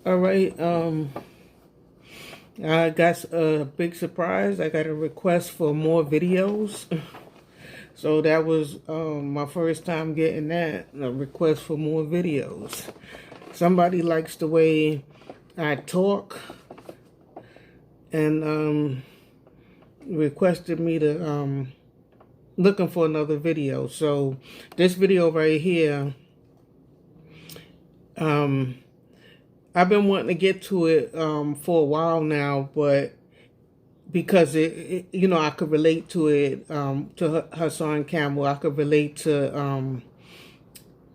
All right. I got a big surprise. I got a request for more videos. So that was my first time getting that, a request for more videos. Somebody likes the way I talk and requested me to looking for another video. So this video right here, I've been wanting to get to it for a while now, but because it you know, I could relate to it, to Hassan Campbell. I could relate to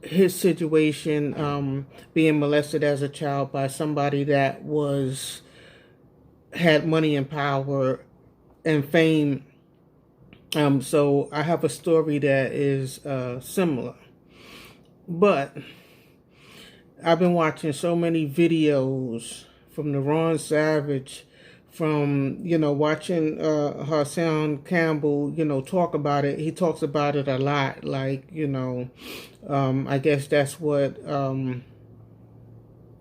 his situation, being molested as a child by somebody that had money and power and fame. So I have a story that is similar, but I've been watching so many videos from the Ron Savage, from, watching Hassan Campbell, talk about it. He talks about it a lot. Like, I guess that's what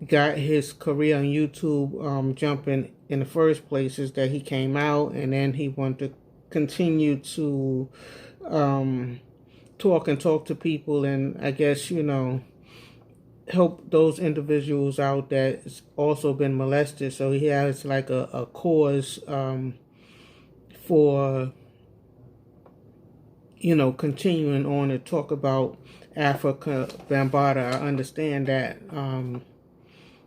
got his career on YouTube jumping in the first place, is that he came out and then he wanted to continue to talk to people, and I guess, help those individuals out that's also been molested. So he has like a cause for, continuing on to talk about Afrika, Bambaataa. I understand that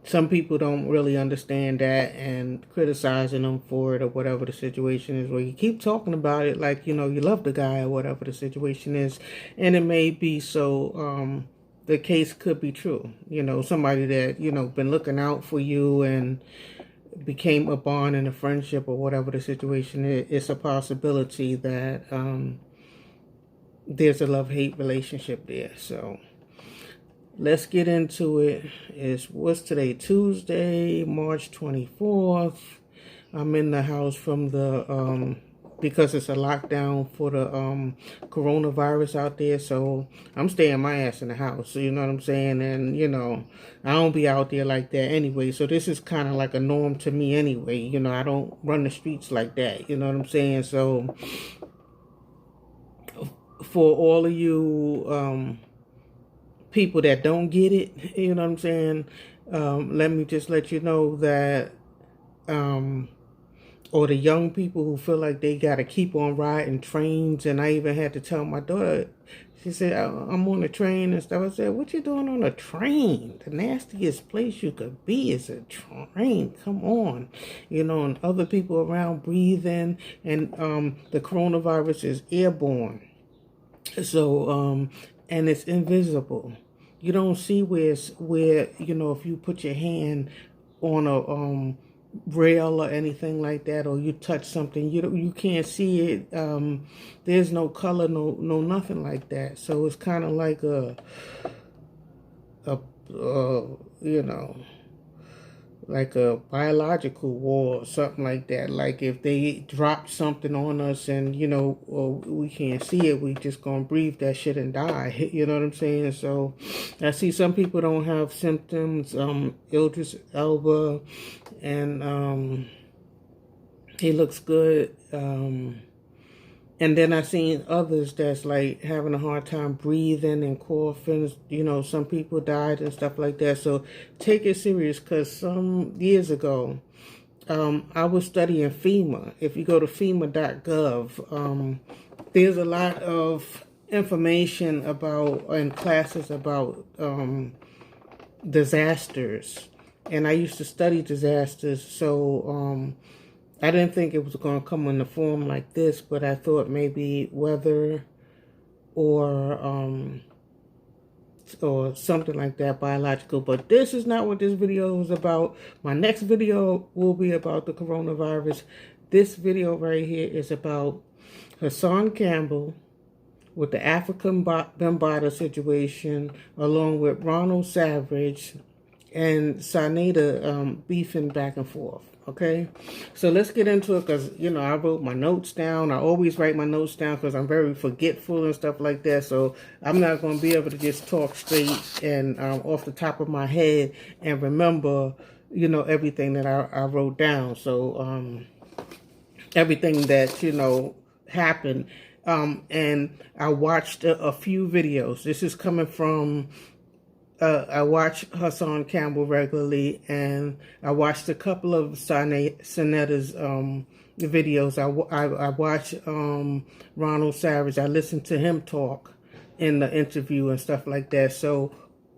some people don't really understand that and criticizing them for it or whatever the situation is. Well, you keep talking about it like, you love the guy or whatever the situation is. And it may be so, the case could be true. Somebody that, been looking out for you and became a bond and a friendship or whatever the situation is. It's a possibility that there's a love-hate relationship there. So let's get into it. What's today? Tuesday, March 24th. I'm in the house from the because it's a lockdown for the coronavirus out there, so I'm staying my ass in the house. So you know what I'm saying? And I don't be out there like that anyway. So this is kind of like a norm to me anyway. I don't run the streets like that. You know what I'm saying? So for all of you people that don't get it, you know what I'm saying? Let me just let you know that or the young people who feel like they got to keep on riding trains. And I even had to tell my daughter, she said, I'm on a train and stuff. I said, what you doing on a train? The nastiest place you could be is a train. Come on. And other people around breathing, and the coronavirus is airborne. So, and it's invisible. You don't see where, if you put your hand on a rail or anything like that, or you touch something, you can't see it. There's no color, no nothing like that. So it's kind of like like a biological war or something like that. Like if they drop something on us and, we can't see it, we just gonna breathe that shit and die. You know what I'm saying? So I see some people don't have symptoms. Idris Elba, and he looks good. And then I seen others that's like having a hard time breathing and coughing. Some people died and stuff like that. So take it serious, because some years ago, I was studying FEMA. If you go to FEMA.gov, there's a lot of information about, and classes about disasters. And I used to study disasters, so I didn't think it was going to come in the form like this, but I thought maybe weather or something like that, biological. But this is not what this video is about. My next video will be about the coronavirus. This video right here is about Hassan Campbell with the African Bambaataa situation, along with Ronald Savage and Saneda beefing back and forth. Okay, so let's get into it because, you know, I wrote my notes down. I always write my notes down because I'm very forgetful and stuff like that. So I'm not going to be able to just talk straight and off the top of my head and remember, you know, everything that I wrote down. So everything that, you know, happened. And I watched a few videos. This is coming from I watch Hassan Campbell regularly, and I watched a couple of Sonetta's videos. I watch Ronald Savage. I listened to him talk in the interview and stuff like that. So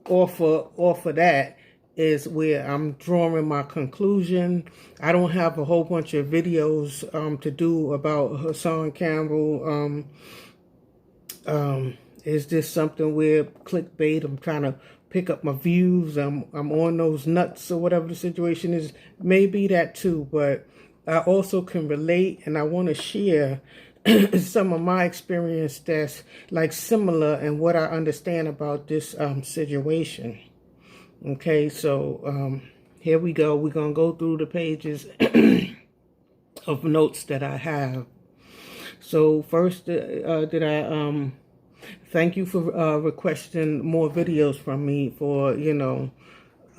off of that is where I'm drawing my conclusion. I don't have a whole bunch of videos to do about Hassan Campbell. Is this something where clickbait? I'm trying to pick up my views. I'm on those nuts or whatever the situation is. Maybe that too, but I also can relate, and I want to share some of my experience that's like similar and what I understand about this situation. Okay, so here we go. We're gonna go through the pages of notes that I have. So first, did I thank you for requesting more videos from me. For, you know,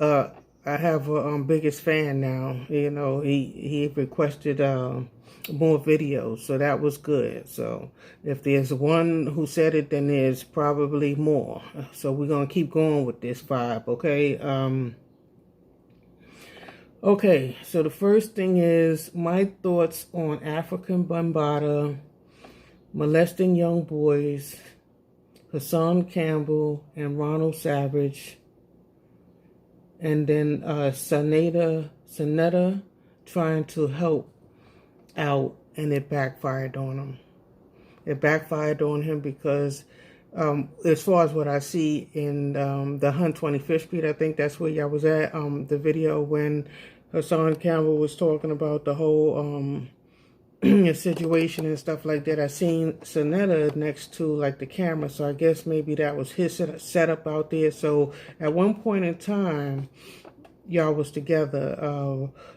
I have a biggest fan now. You know, he requested more videos, so that was good. So if there's one who said it, then there's probably more. So we're gonna keep going with this vibe, okay? Okay, so the first thing is my thoughts on African Bambaataa molesting young boys, Hassan Campbell and Ronald Savage, and then Sonetta trying to help out, and it backfired on him. It backfired on him because as far as what I see in the 125th Street, I think that's where y'all was at, the video when Hassan Campbell was talking about the whole situation and stuff like that. I seen Sonetta next to like the camera, so I guess maybe that was his setup out there. So at one point in time, y'all was together.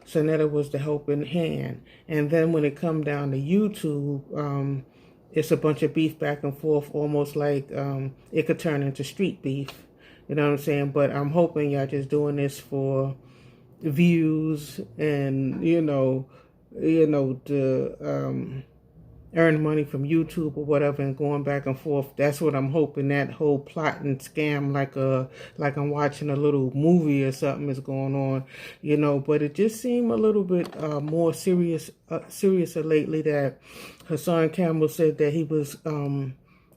Sonetta was the helping hand, and then when it come down to YouTube, it's a bunch of beef back and forth, almost like it could turn into street beef. You know what I'm saying? But I'm hoping y'all just doing this for views and you know to earn money from YouTube or whatever, and going back and forth. That's what I'm hoping. That whole plot and scam, like I'm watching a little movie or something, is going on, you know. But it just seemed a little bit more serious lately. That Hassan Campbell said that he was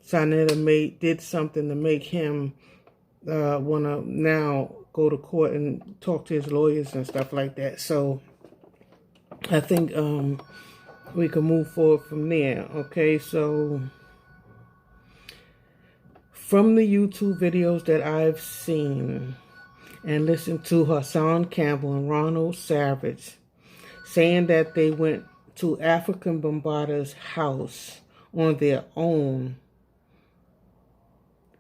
Sonetta did something to make him want to now go to court and talk to his lawyers and stuff like that. So I think we can move forward from there. Okay, so from the YouTube videos that I've seen and listened to Hassan Campbell and Ronald Savage saying that they went to African Bambaataa's house on their own,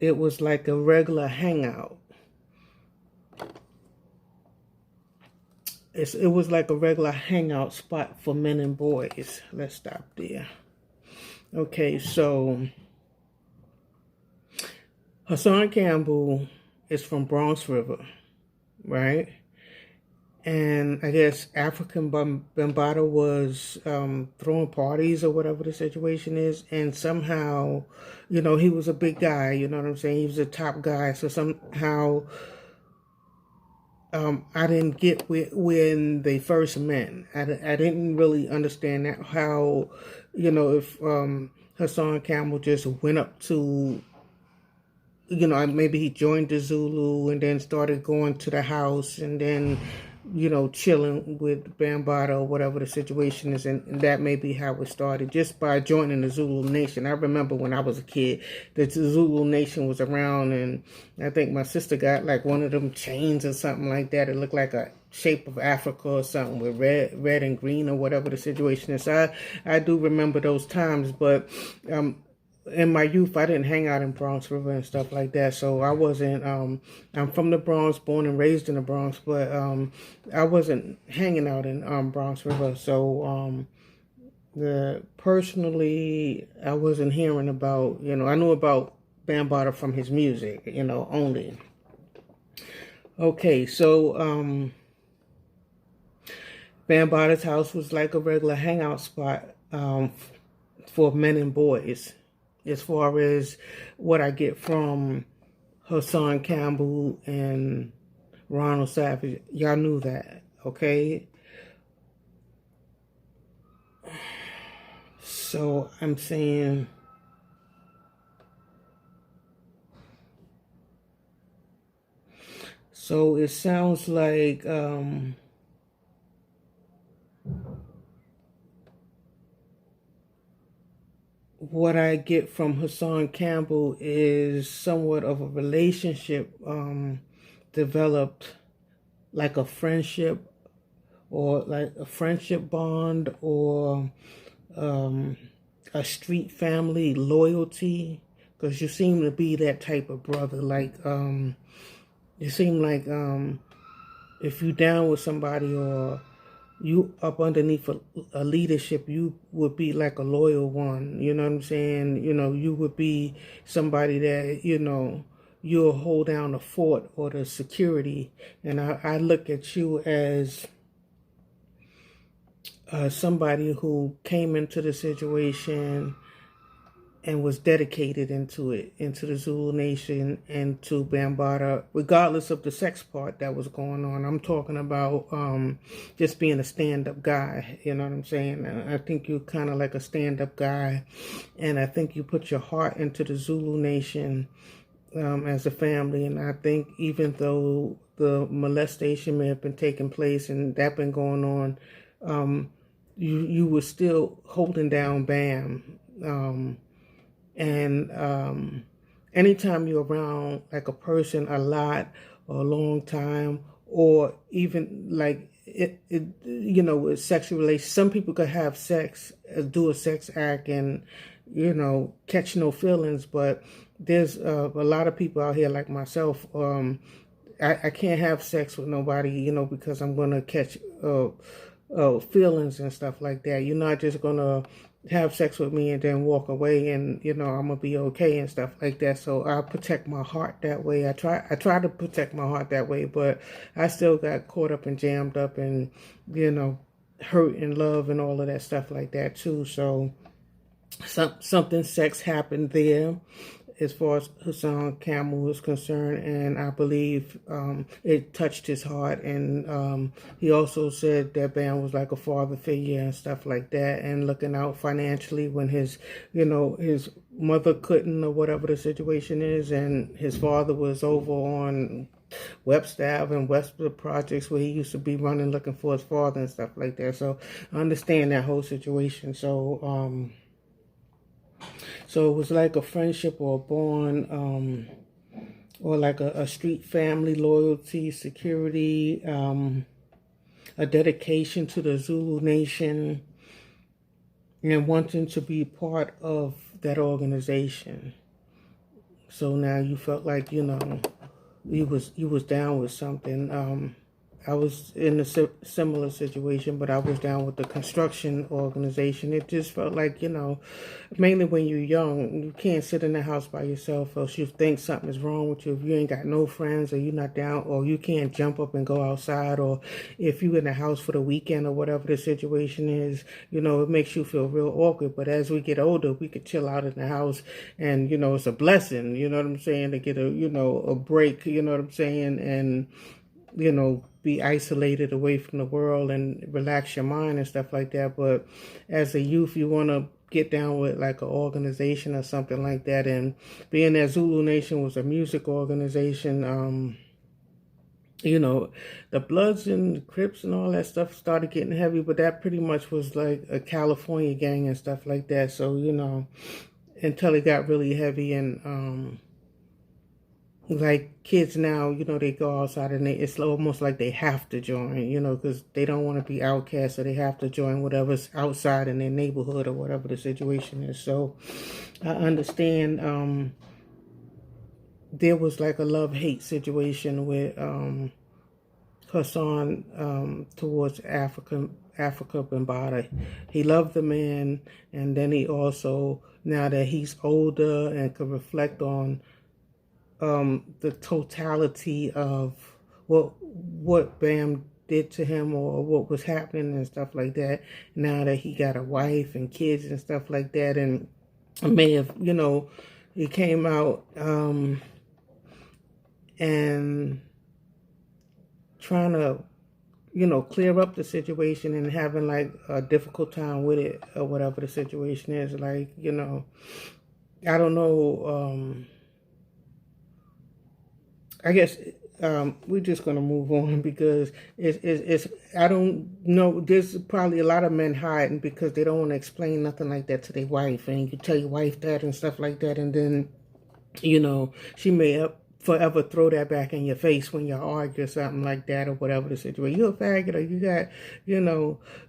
it was like a regular hangout. It was like a regular hangout spot for men and boys. Let's stop there. Okay, so Hassan Campbell is from Bronx River, right? And I guess African Bambaataa was throwing parties or whatever the situation is. And somehow, you know, he was a big guy, you know what I'm saying? He was a top guy. So somehow I didn't get when they first met. I didn't really understand that, how, you know, if Hassan Campbell just went up to, you know, maybe he joined the Zulu and then started going to the house and then, you know, chilling with Bambaataa or whatever the situation is, and that may be how it started, just by joining the Zulu Nation. I remember when I was a kid, the Zulu Nation was around, and I think my sister got like one of them chains or something like that. It looked like a shape of Africa or something with red and green or whatever the situation is. I do remember those times, but in my youth, I didn't hang out in Bronx River and stuff like that. So I wasn't, I'm from the Bronx, born and raised in the Bronx, but I wasn't hanging out in Bronx River. So personally, I wasn't hearing about, I knew about Bambaataa from his music, only. Okay, so Bambaata's house was like a regular hangout spot for men and boys. As far as what I get from Hassan, Campbell, and Ronald Savage, y'all knew that, okay? So I'm saying, so it sounds like what I get from Hassan Campbell is somewhat of a relationship developed, like a friendship, or like a friendship bond, or a street family loyalty, because you seem to be that type of brother. Like you seem like if you down with somebody, or you up underneath a leadership, you would be like a loyal one. You know what I'm saying? You would be somebody that, you'll hold down the fort or the security. And I look at you as somebody who came into the situation and was dedicated into the Zulu Nation and to Bambaataa, regardless of the sex part that was going on. I'm talking about just being a stand-up guy, you know what I'm saying? I think you're kind of like a stand-up guy, and I think you put your heart into the Zulu Nation as a family. And I think even though the molestation may have been taking place and that been going on, you were still holding down BAM. And anytime you're around like a person a lot or a long time, or even like with sexual relations, some people could have sex, do a sex act, and catch no feelings. But there's a lot of people out here like myself. I can't have sex with nobody, because I'm gonna catch feelings and stuff like that. You're not just gonna have sex with me and then walk away and I'm gonna be okay and stuff like that. So I protect my heart that way. I try to protect my heart that way, but I still got caught up and jammed up and hurt and love and all of that stuff like that too. So something sex happened there as far as Hassan Campbell was concerned, and I believe it touched his heart. And he also said that Bam was like a father figure and stuff like that, and looking out financially when his mother couldn't, or whatever the situation is, and his father was over on Webster Ave and Webster Projects, where he used to be running looking for his father and stuff like that. So I understand that whole situation. So it was like a friendship or a bond, or like a street family loyalty, security, a dedication to the Zulu Nation, and wanting to be part of that organization. So now you felt like, you was down with something. I was in a similar situation, but I was down with the construction organization. It just felt like, mainly when you're young, you can't sit in the house by yourself, or else you think something is wrong with you. If you ain't got no friends, or you're not down, or you can't jump up and go outside, or if you're in the house for the weekend, or whatever the situation is, it makes you feel real awkward. But as we get older, we could chill out in the house, and, it's a blessing, you know what I'm saying, to get a break, you know what I'm saying, and, be isolated away from the world and relax your mind and stuff like that. But as a youth, you want to get down with like an organization or something like that. And being that Zulu Nation was a music organization, the Bloods and the Crips and all that stuff started getting heavy, but that pretty much was like a California gang and stuff like that. So, until it got really heavy. And like kids now, they go outside and it's almost like they have to join, because they don't want to be outcast, so they have to join whatever's outside in their neighborhood or whatever the situation is. So I understand there was like a love-hate situation with Hassan towards Afrika Bambaataa. He loved the man, and then he also, now that he's older and can reflect on the totality of what Bam did to him or what was happening and stuff like that. Now that he got a wife and kids and stuff like that, and may have, he came out and trying to, clear up the situation and having like a difficult time with it or whatever the situation is. Like, I don't know. I guess we're just gonna move on because it's I don't know. There's probably a lot of men hiding because they don't want to explain nothing like that to their wife, and you tell your wife that and stuff like that, and then she may forever throw that back in your face when you argue or something like that or whatever the situation. You're a faggot, or you got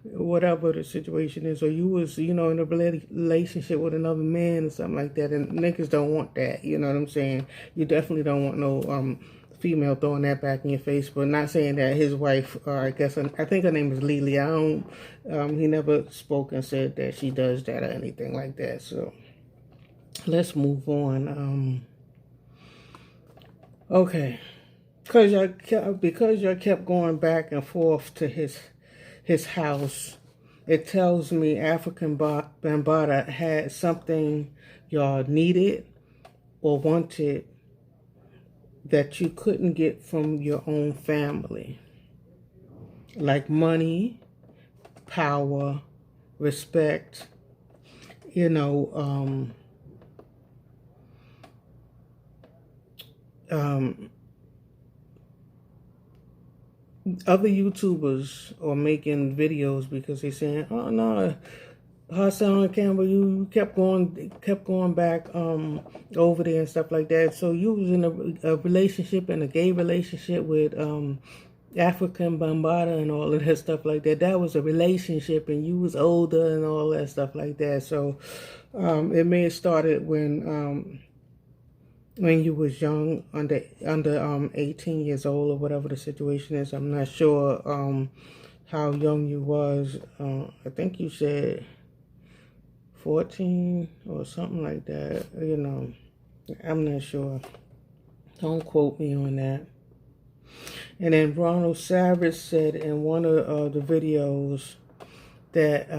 whatever the situation is, or you was in a relationship with another man or something like that, and niggas don't want that. You know what I'm saying? You definitely don't want no female throwing that back in your face. But not saying that his wife, I think her name is Lily. He never spoke and said that she does that or anything like that. So let's move on. Okay, because y'all kept going back and forth to his house, it tells me Afrika Bambaataa had something y'all needed or wanted that you couldn't get from your own family, like money, power, respect, other YouTubers are making videos because they're saying, "Oh no, Hassan and Campbell, you kept going back over there and stuff like that. So you was in a relationship, in a gay relationship with Afrika Bambaataa and all of that stuff like that. That was a relationship, and you was older and all that stuff like that. So it may have started when you was young, under 18 years old or whatever the situation is. I'm not sure how young you was. I think you said 14 or something like that. I'm not sure. Don't quote me on that. And then Ronald Savage said in one of the videos that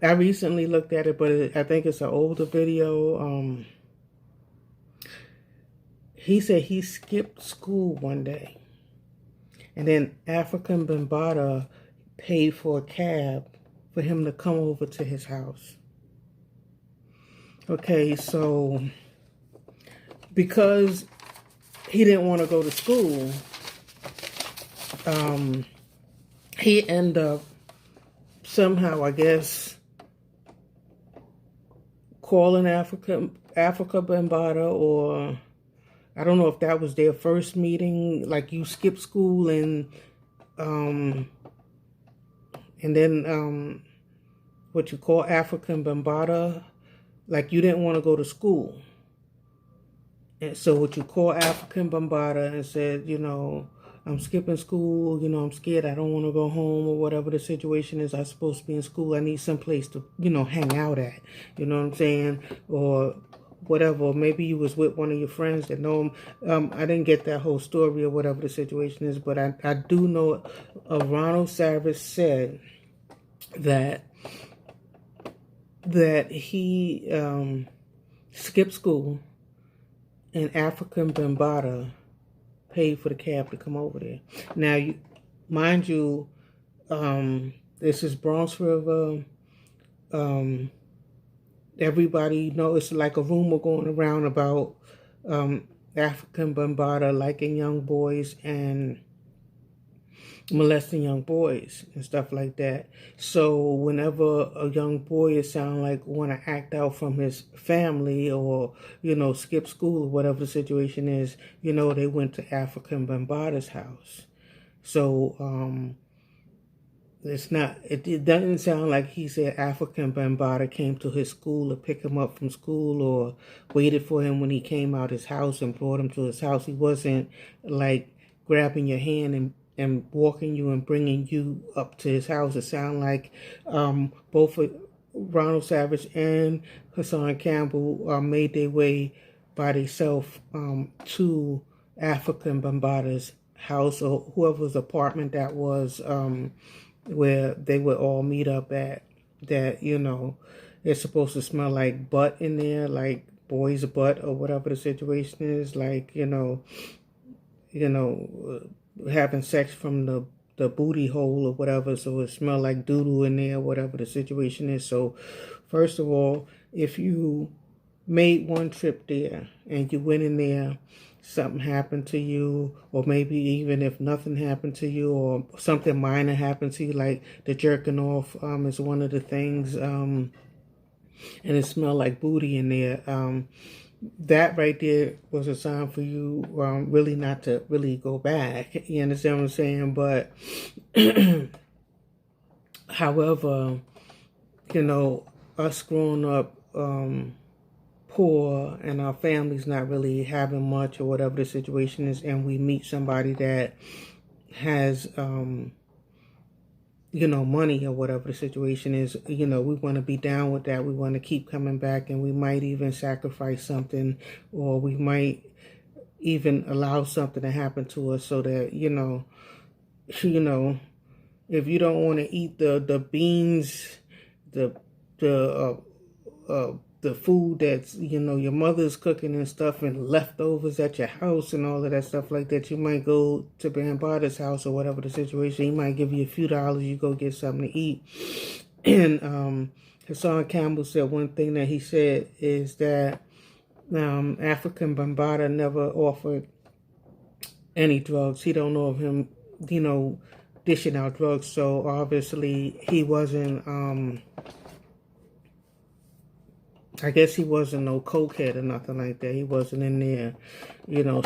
I recently looked at it, but I think it's an older video. He said he skipped school one day, and then Afrika Bambaataa paid for a cab for him to come over to his house. Okay, so because he didn't want to go to school, he ended up somehow, I guess, calling Afrika Bambaataa, or I don't know if that was their first meeting, like you skip school and then what you call Afrika Bambaataa, like you didn't want to go to school. And so what you call Afrika Bambaataa and said, I'm skipping school, I'm scared, I don't want to go home or whatever the situation is. I'm supposed to be in school. I need some place to, hang out at, you know what I'm saying? Or whatever, maybe you was with one of your friends that know him. I didn't get that whole story or whatever the situation is, but I do know Ronald Savage said that he skipped school and Afrika Bambaataa paid for the cab to come over there. Now, mind you, this is Bronx River. Everybody knows, it's like a rumor going around about Afrika Bambaataa liking young boys and molesting young boys and stuff like that. So whenever a young boy is sound like want to act out from his family or skip school or whatever the situation is, they went to African Bambaataa's house. So it doesn't sound like he said African Bambaataa came to his school to pick him up from school or waited for him when he came out his house and brought him to his house. He wasn't like grabbing your hand and walking you and bringing you up to his house. It sounded like both Ronald Savage and Hassan Campbell made their way by themselves to African Bambaataa's house or whoever's apartment that was, where they would all meet up at. That it's supposed to smell like butt in there, like boy's butt or whatever the situation is, like having sex from the booty hole or whatever, so it smelled like doo-doo in there, whatever the situation is. So first of all, if you made one trip there and you went in there, something happened to you, or maybe even if nothing happened to you or something minor happened to you, like the jerking off is one of the things, and it smelled like booty in there, that right there was a sign for you really not to really go back. You understand what I'm saying? But however, us growing up poor and our family's not really having much or whatever the situation is, and we meet somebody that has money or whatever the situation is, we want to be down with that. We want to keep coming back, and we might even sacrifice something, or we might even allow something to happen to us so that, if you don't want to eat the beans, the food that's, your mother's cooking and stuff, and leftovers at your house and all of that stuff like that, you might go to Bambaataa's house or whatever the situation. He might give you a few dollars, you go get something to eat. And Hassan Campbell said one thing that he said is that African Bambaataa never offered any drugs. He don't know of him, dishing out drugs. So obviously he wasn't... I guess he wasn't no cokehead or nothing like that. He wasn't in there,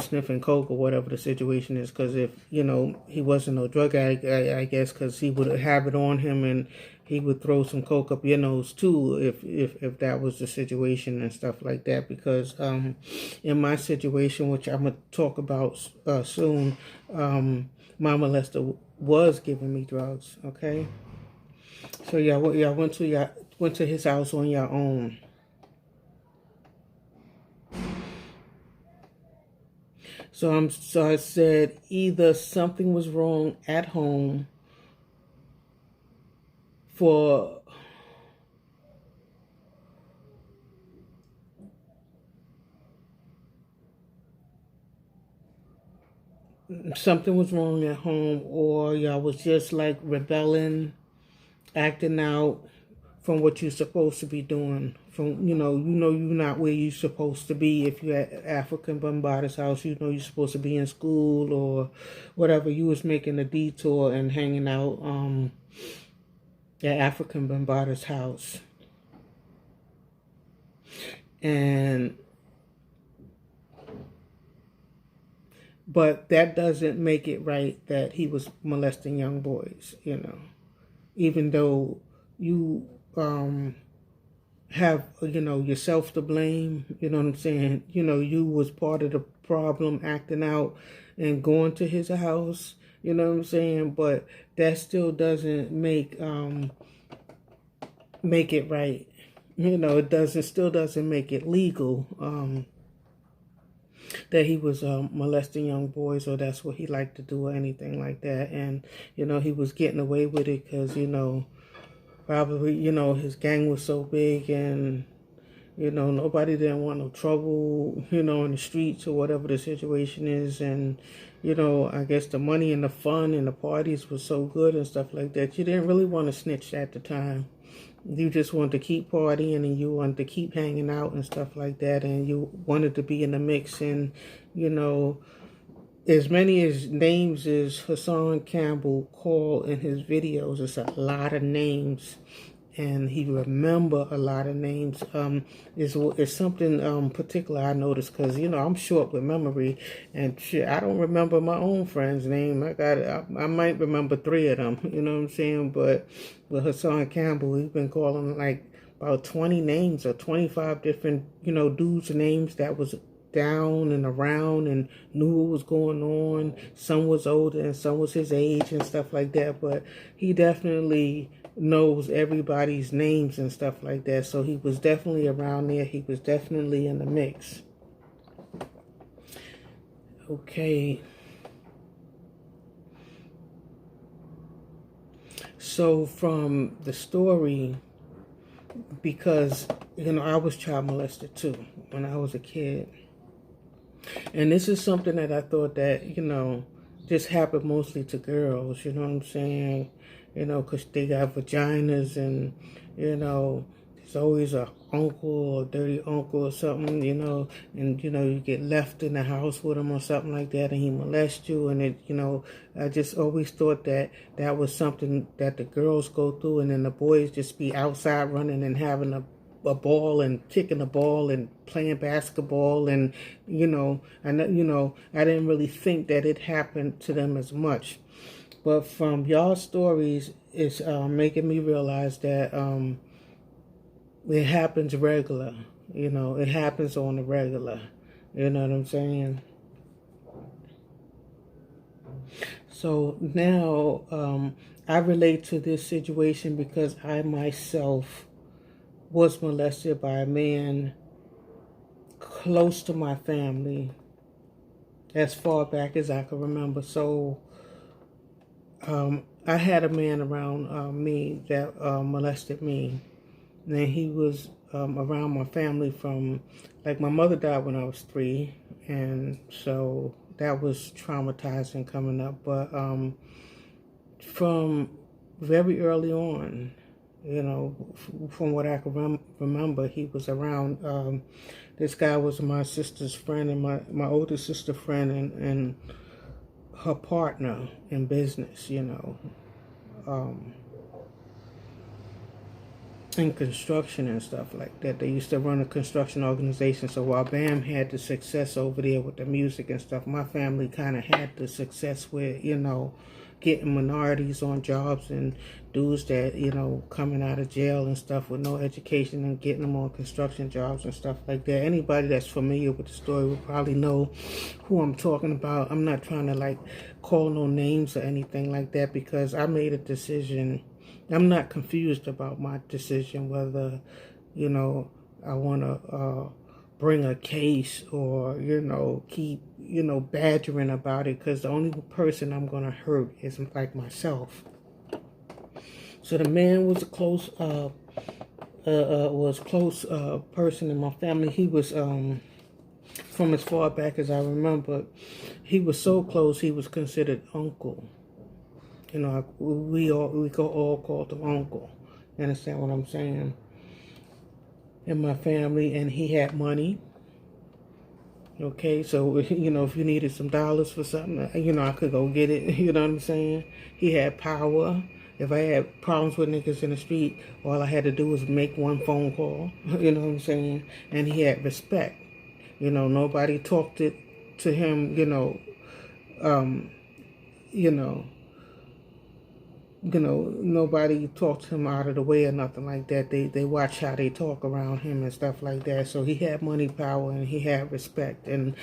sniffing coke or whatever the situation is. Because if, he wasn't no drug addict, I guess, because he would have it on him and he would throw some coke up your nose too if that was the situation and stuff like that. Because in my situation, which I'm going to talk about soon, my molester was giving me drugs, okay? So y'all went to his house on your own. So I said either something was wrong at home for something was wrong at home, or y'all was just like rebelling, acting out from what you're supposed to be doing. From you're not where you're supposed to be. If you're at African Bambaataa's house, you're supposed to be in school or whatever. You was making a detour and hanging out at African Bambaataa's house. But that doesn't make it right that he was molesting young boys, even though you have, yourself to blame, you know what I'm saying? You was part of the problem, acting out and going to his house, you know what I'm saying? But that still doesn't make it right. It still doesn't make it legal that he was molesting young boys, or that's what he liked to do or anything like that. And, he was getting away with it because, probably, his gang was so big and, nobody didn't want no trouble, in the streets or whatever the situation is. And, I guess the money and the fun and the parties was so good and stuff like that. You didn't really want to snitch at the time. You just wanted to keep partying and you wanted to keep hanging out and stuff like that. And you wanted to be in the mix and, as many as names as Hassan Campbell called in his videos, it's a lot of names, and he remember a lot of names. Is something particular I noticed, because I'm short with memory, and shit, I don't remember my own friend's name. I might remember 3 of them. You know what I'm saying? But with Hassan Campbell, he's been calling like about 20 names or 25 different dudes' names that was down and around and knew what was going on. Some was older and some was his age and stuff like that, but he definitely knows everybody's names and stuff like that. So he was definitely around there. He was definitely in the mix. Okay. So from the story, because I was child molested too when I was a kid. And this is something that I thought that, just happened mostly to girls, you know what I'm saying? Because they got vaginas and, there's always a uncle or dirty uncle or something, and, you get left in the house with him or something like that, and he molests you. And I just always thought that that was something that the girls go through, and then the boys just be outside running and having a ball and kicking the ball and playing basketball, and I didn't really think that it happened to them as much. But from y'all's stories, it's making me realize that it happens regular. It happens on the regular. You know what I'm saying? So now I relate to this situation because I myself was molested by a man close to my family as far back as I can remember. So I had a man around me that molested me. And he was around my family from, like, my mother died when I was 3. And so that was traumatizing coming up. But from very early on, from what I can remember, he was around. This guy was my sister's friend and my older sister's friend and her partner in business, in construction and stuff like that. They used to run a construction organization. So while Bam had the success over there with the music and stuff, my family kind of had the success with, getting minorities on jobs and dudes that, coming out of jail and stuff with no education and getting them on construction jobs and stuff like that. Anybody that's familiar with the story will probably know who I'm talking about. I'm not trying to call no names or anything like that, because I made a decision. I'm not confused about my decision whether, I want to bring a case or, keep, badgering about it, because the only person I'm going to hurt is myself. So the man was a close, person in my family. He was, from as far back as I remember, he was so close, he was considered uncle. We all called him uncle. You understand what I'm saying? In my family, and he had money. Okay, so if you needed some dollars for something, I could go get it. You know what I'm saying? He had power. If I had problems with niggas in the street, all I had to do was make one phone call. You know what I'm saying? And he had respect. Nobody talked it to him. Nobody talked him out of the way or nothing like that. They watch how they talk around him and stuff like that. So he had money, power, and he had respect. And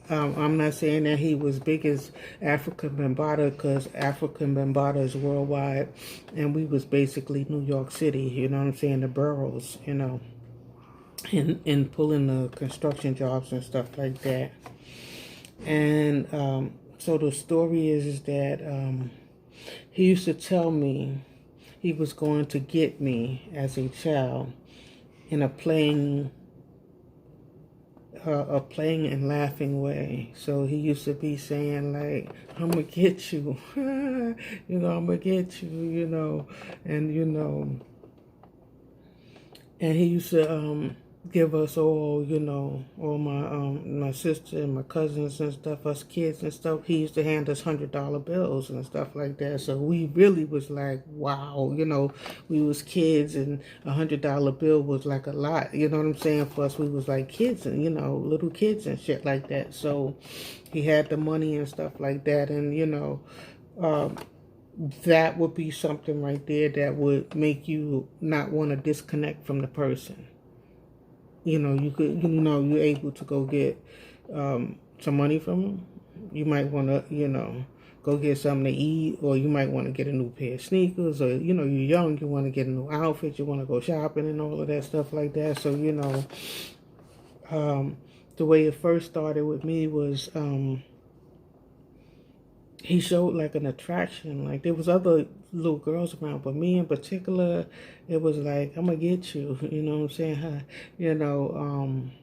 I'm not saying that he was big as Afrika Bambaataa, because Afrika Bambaataa is worldwide, and we was basically New York City. You know what I'm saying? The boroughs, and pulling the construction jobs and stuff like that. And so the story is that he used to tell me he was going to get me as a child in a playing and laughing way. So he used to be saying I'm gonna get you, I'm gonna get you, and and he used to give us all, all my sister and my cousins and stuff, us kids and stuff. He used to hand us $100 bills and stuff like that. So we really was like, wow, we was kids, and $100 bill was like a lot. You know what I'm saying? For us, we was like kids and little kids and shit like that. So he had the money and stuff like that, and that would be something right there that would make you not want to disconnect from the person. You could, you're able to go get some money from them. You might want to, go get something to eat, or you might want to get a new pair of sneakers, or, you're young, you want to get a new outfit, you want to go shopping and all of that stuff like that. So, the way it first started with me was, he showed like an attraction. Like there was other little girls around, but me in particular, it was like, I'm gonna get you, you know what I'm saying?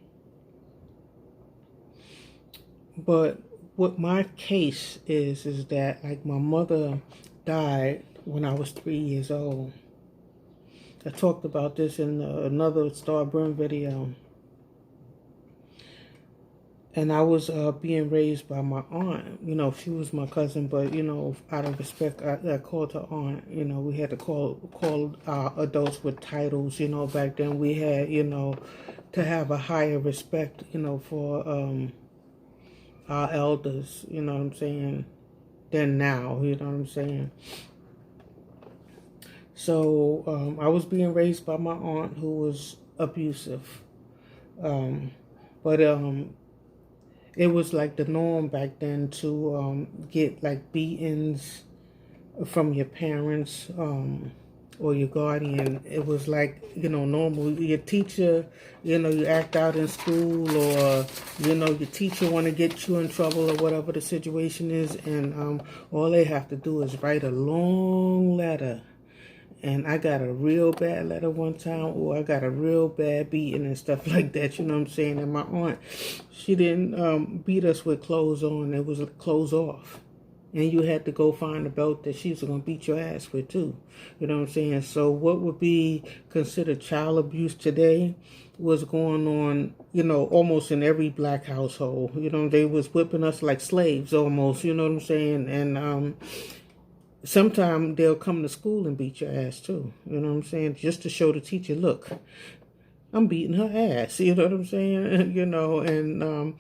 But what my case is that like my mother died when I was 3 years old. I talked about this in another Star Burn video. And I was being raised by my aunt. She was my cousin, but, out of respect, I called her aunt. We had to call adults with titles. Back then we had, to have a higher respect, for our elders, you know what I'm saying, than now, you know what I'm saying. So I was being raised by my aunt, who was abusive. But it was like the norm back then to get like beatings from your parents or your guardian. It was like, normal. Your teacher, you act out in school, or, your teacher want to get you in trouble or whatever the situation is. And all they have to do is write a long letter. And I got a real bad letter one time, or I got a real bad beating and stuff like that, you know what I'm saying? And my aunt, she didn't beat us with clothes on. It was clothes off. And you had to go find a belt that she was going to beat your ass with too. You know what I'm saying? So what would be considered child abuse today was going on, almost in every black household. They was whipping us like slaves almost, you know what I'm saying? And sometimes they'll come to school and beat your ass too. You know what I'm saying? Just to show the teacher, look, I'm beating her ass. You know what I'm saying? And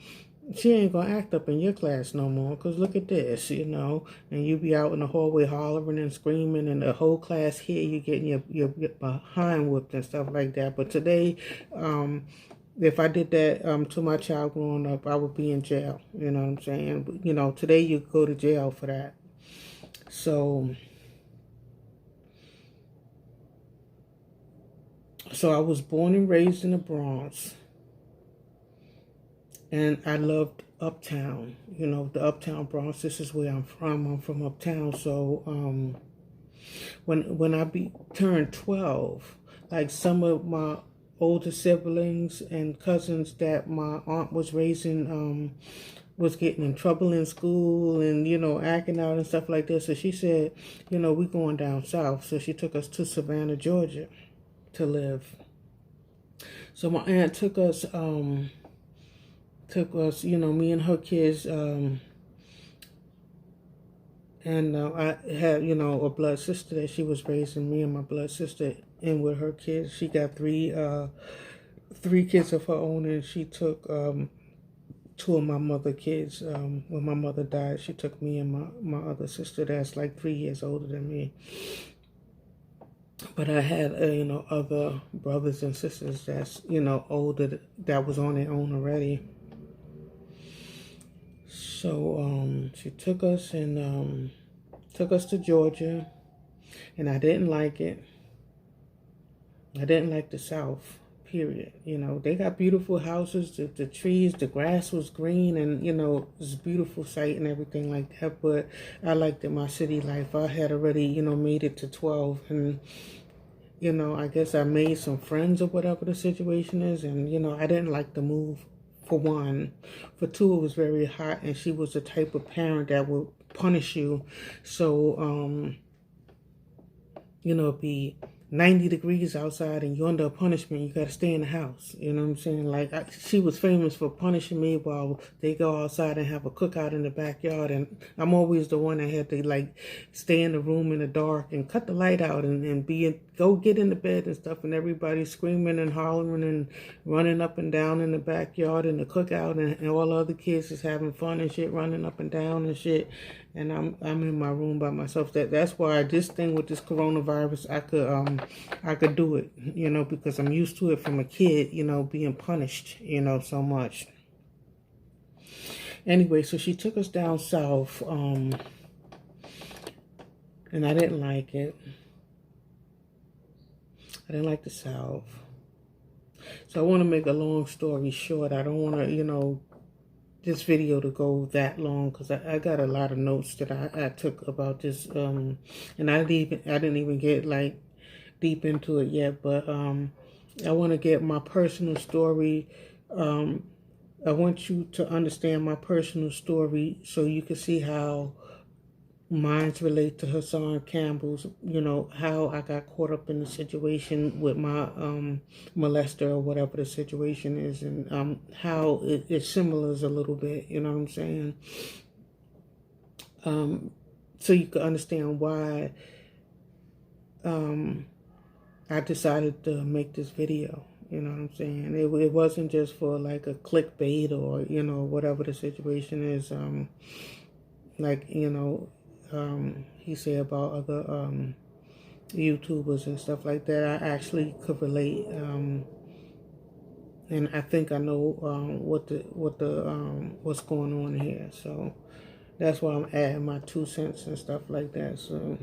she ain't going to act up in your class no more, because look at this, and you be out in the hallway hollering and screaming, and the whole class here, you getting your behind whipped and stuff like that. But today, if I did that to my child growing up, I would be in jail. You know what I'm saying? But, today you go to jail for that. So I was born and raised in the Bronx, and I loved Uptown, the Uptown Bronx. This is where I'm from. I'm from Uptown. So when I turned 12, like some of my older siblings and cousins that my aunt was raising was getting in trouble in school and, acting out and stuff like this. So she said, we going down south. So she took us to Savannah, Georgia to live. So my aunt took us, me and her kids, and I had, a blood sister that she was raising, me and my blood sister in with her kids. She got three kids of her own, and she took, two of my mother kids. When my mother died, she took me and my other sister that's like 3 years older than me. But I had, other brothers and sisters that's, older, that was on their own already. So she took us and took us to Georgia, and I didn't like it. I didn't like the South. Period. They got beautiful houses, the trees, the grass was green, and, it was a beautiful sight and everything like that. But I liked it, my city life. I had already, made it to 12, and, I guess I made some friends or whatever the situation is. And, I didn't like the move, for one. For two, it was very hot, and she was the type of parent that would punish you. So, be 90 degrees outside and you're under a punishment, you got to stay in the house. You know what I'm saying? Like, she was famous for punishing me while they go outside and have a cookout in the backyard. And I'm always the one that had to, like, stay in the room in the dark and cut the light out and go get in the bed and stuff. And everybody's screaming and hollering and running up and down in the backyard in the cookout. And all the other kids is having fun and shit, running up and down and shit. And I'm in my room by myself. That's why this thing with this coronavirus, I could do it, you know, because I'm used to it from a kid, you know, being punished, you know, so much. Anyway, so she took us down south, and I didn't like it. I didn't like the South. So I want to make a long story short. I don't want to, you know, this video to go that long because I got a lot of notes that I took about this, and I didn't even get like deep into it yet, but I want to get my personal story. I want you to understand my personal story so you can see how mine's relate to Hassan Campbell's, you know, how I got caught up in the situation with my molester or whatever the situation is, and how it similars a little bit, you know what I'm saying? So you can understand why I decided to make this video, you know what I'm saying? It wasn't just for like a clickbait or, you know, whatever the situation is, like, you know, he said about other YouTubers and stuff like that. I actually could relate, and I think I know what's going on here. So that's why I'm adding my 2 cents and stuff like that. So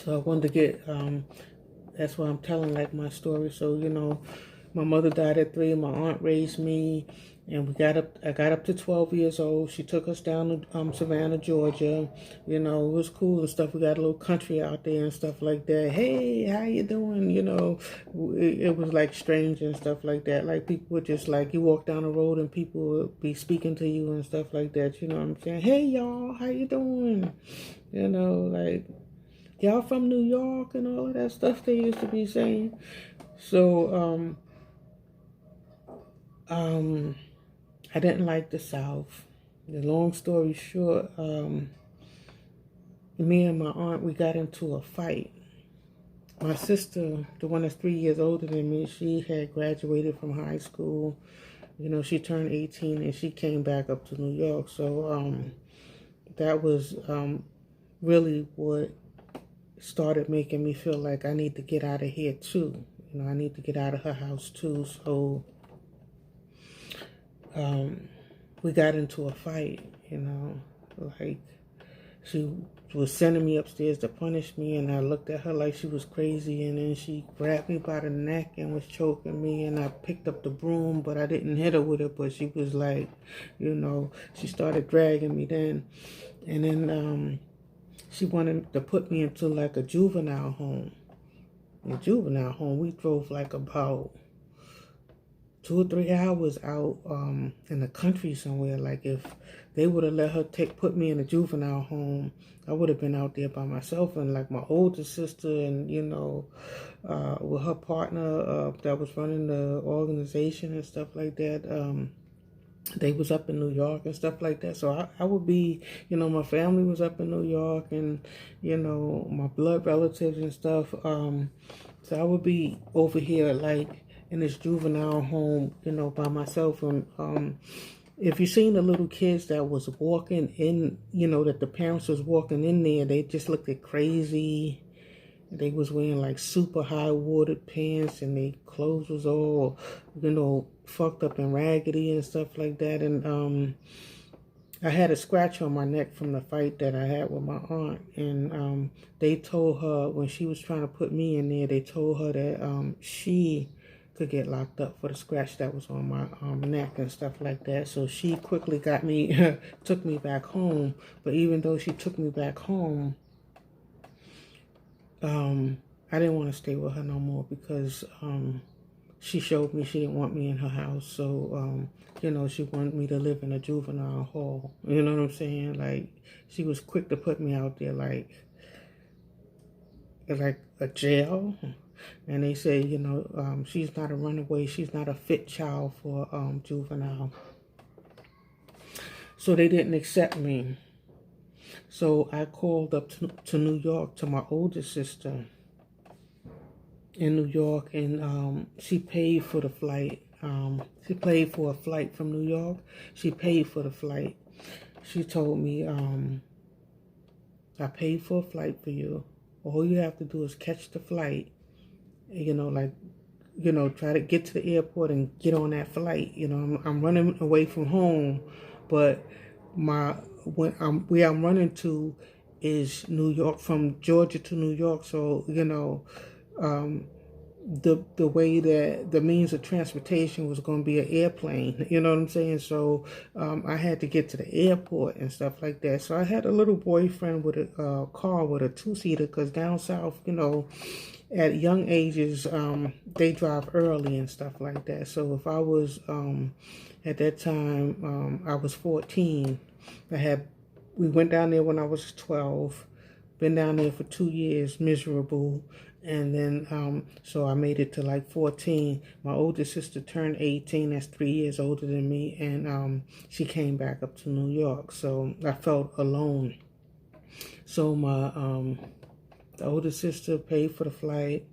I wanted to get that's why I'm telling like my story. So, you know, my mother died at 3. My aunt raised me, and I got up to 12 years old. She took us down to Savannah, Georgia. You know, it was cool and stuff. We got a little country out there and stuff like that. Hey, how you doing? You know, it was like strange and stuff like that. Like people would just like, you walk down the road and people would be speaking to you and stuff like that. You know what I'm saying? Hey, y'all, how you doing? You know, like, y'all from New York and all of that stuff they used to be saying. So, I didn't like the South. The long story short, me and my aunt, we got into a fight. My sister, the one that's 3 years older than me, she had graduated from high school. You know, she turned 18 and she came back up to New York. So, that was really what started making me feel like I need to get out of here too. You know, I need to get out of her house too. So we got into a fight, you know, like she was sending me upstairs to punish me, and I looked at her like she was crazy, and then she grabbed me by the neck and was choking me, and I picked up the broom, but I didn't hit her with it, but she was like, you know, she started dragging me then, and then she wanted to put me into like a juvenile home. In a juvenile home, we drove like about 2 or 3 hours out in the country somewhere. Like if they would have let her put me in a juvenile home, I would have been out there by myself, and like my older sister and, you know, with her partner that was running the organization and stuff like that. They was up in New York and stuff like that. So I would be, you know, my family was up in New York, and, you know, my blood relatives and stuff. So I would be over here like in this juvenile home, you know, by myself. And if you seen the little kids that was walking in, you know, that the parents was walking in there, they just looked at crazy. They was wearing like super high watered pants, and their clothes was all, you know, fucked up and raggedy and stuff like that. And I had a scratch on my neck from the fight that I had with my aunt. And they told her when she was trying to put me in there, they told her that she could get locked up for the scratch that was on my neck and stuff like that. So she quickly got me, took me back home. But even though she took me back home, I didn't want to stay with her no more because she showed me she didn't want me in her house. So, you know, she wanted me to live in a juvenile hall. You know what I'm saying? Like, she was quick to put me out there, like, like a jail. And they say, she's not a runaway. She's not a fit child for juvenile. So they didn't accept me. So I called up to New York to my older sister in New York, and she paid for the flight. She paid for a flight from New York. She paid for the flight. She told me, I paid for a flight for you. All you have to do is catch the flight, try to get to the airport and get on that flight. I'm running away from home, but where I'm running to is New York, from Georgia to New York. So the way that the means of transportation was going to be an airplane. You know what I'm saying? So I had to get to the airport and stuff like that. So I had a little boyfriend with a car with a 2-seater, because down south, at young ages, they drive early and stuff like that. So if I was, at that time, I was 14. We went down there when I was 12, been down there for 2 years, miserable. And then, so I made it to like 14. My older sister turned 18. That's 3 years older than me. And she came back up to New York. So I felt alone. So the older sister paid for the flight.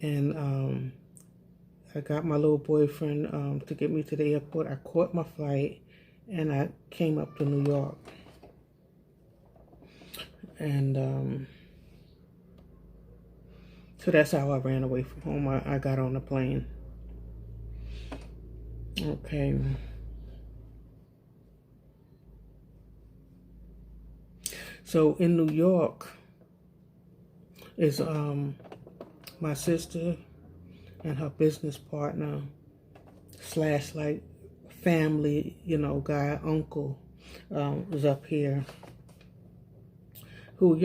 And I got my little boyfriend to get me to the airport. I caught my flight and I came up to New York. And so that's how I ran away from home. I got on the plane. Okay. So in New York is my sister and her business partner / like family, guy, uncle, was up here, who,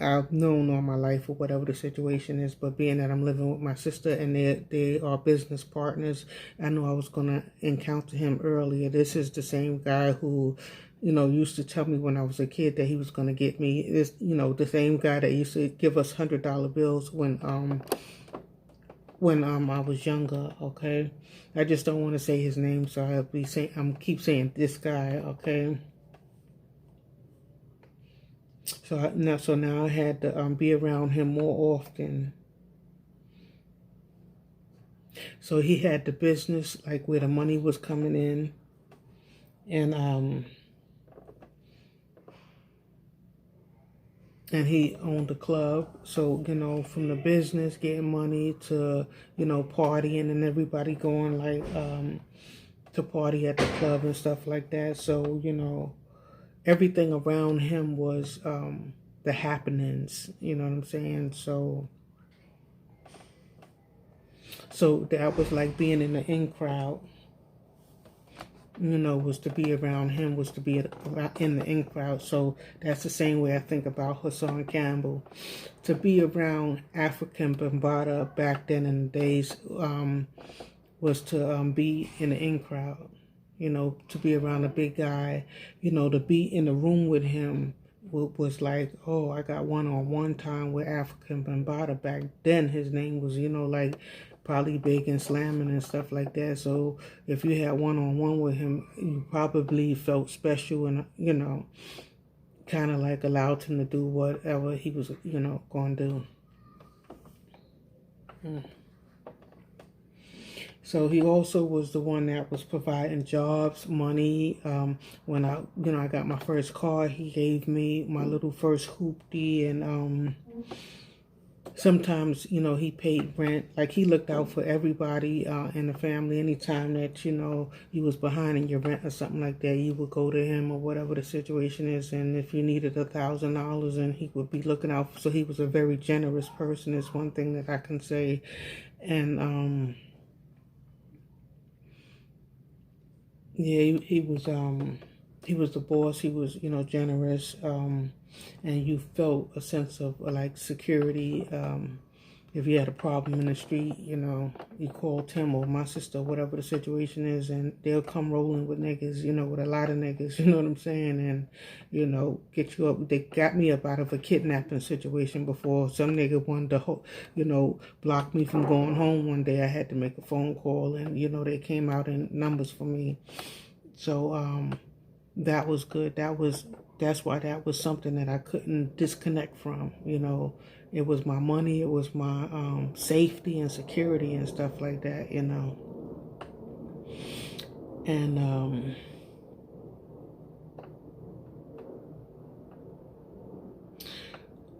I've known all my life or whatever the situation is, but being that I'm living with my sister and they are business partners, I knew I was going to encounter him earlier. This is the same guy who, used to tell me when I was a kid that he was going to get me. This, the same guy that used to give us $100 bills when I was younger, okay? I just don't want to say his name, so keep saying this guy, okay? So now I had to be around him more often. So he had the business, like where the money was coming in, and he owned a club. So, from the business, getting money to, partying and everybody going like to party at the club and stuff like that. So, everything around him was the happenings, you know what I'm saying? So that was like being in the in crowd, was to be around him, was to be in the in crowd. So that's the same way I think about Hassan Campbell. To be around African Bambaataa back then in the days was to be in the in crowd. To be around a big guy, to be in the room with him was like, oh, I got one-on-one time with African Bambaataa. Back then, his name was, like probably big and slamming and stuff like that. So if you had one-on-one with him, you probably felt special and, kind of like allowed him to do whatever he was, going to do. So he also was the one that was providing jobs, money. When I got my first car, he gave me my little first hoopty, and sometimes, he paid rent. Like, he looked out for everybody in the family. Anytime that, you was behind in your rent or something like that, you would go to him or whatever the situation is. And if you needed $1,000, and he would be looking out. So he was a very generous person, is one thing that I can say. And yeah, he was the boss. He was, generous, and you felt a sense of like security, if you had a problem in the street, you call Tim or my sister, whatever the situation is, and they'll come rolling with niggas, with a lot of niggas, you know what I'm saying, and, get you up. They got me up out of a kidnapping situation before. Some nigga wanted to, block me from going home one day. I had to make a phone call, and, they came out in numbers for me. So, that was good. That's why that was something that I couldn't disconnect from, It was my money, it was my safety and security and stuff like that, And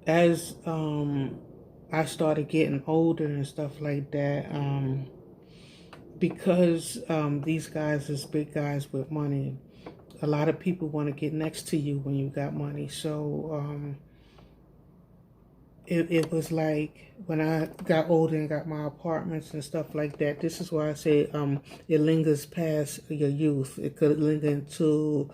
as I started getting older and stuff like that, because these guys is big guys with money, a lot of people want to get next to you when you got money. So it was like when I got older and got my apartments and stuff like that. This is why I say it lingers past your youth. It could linger into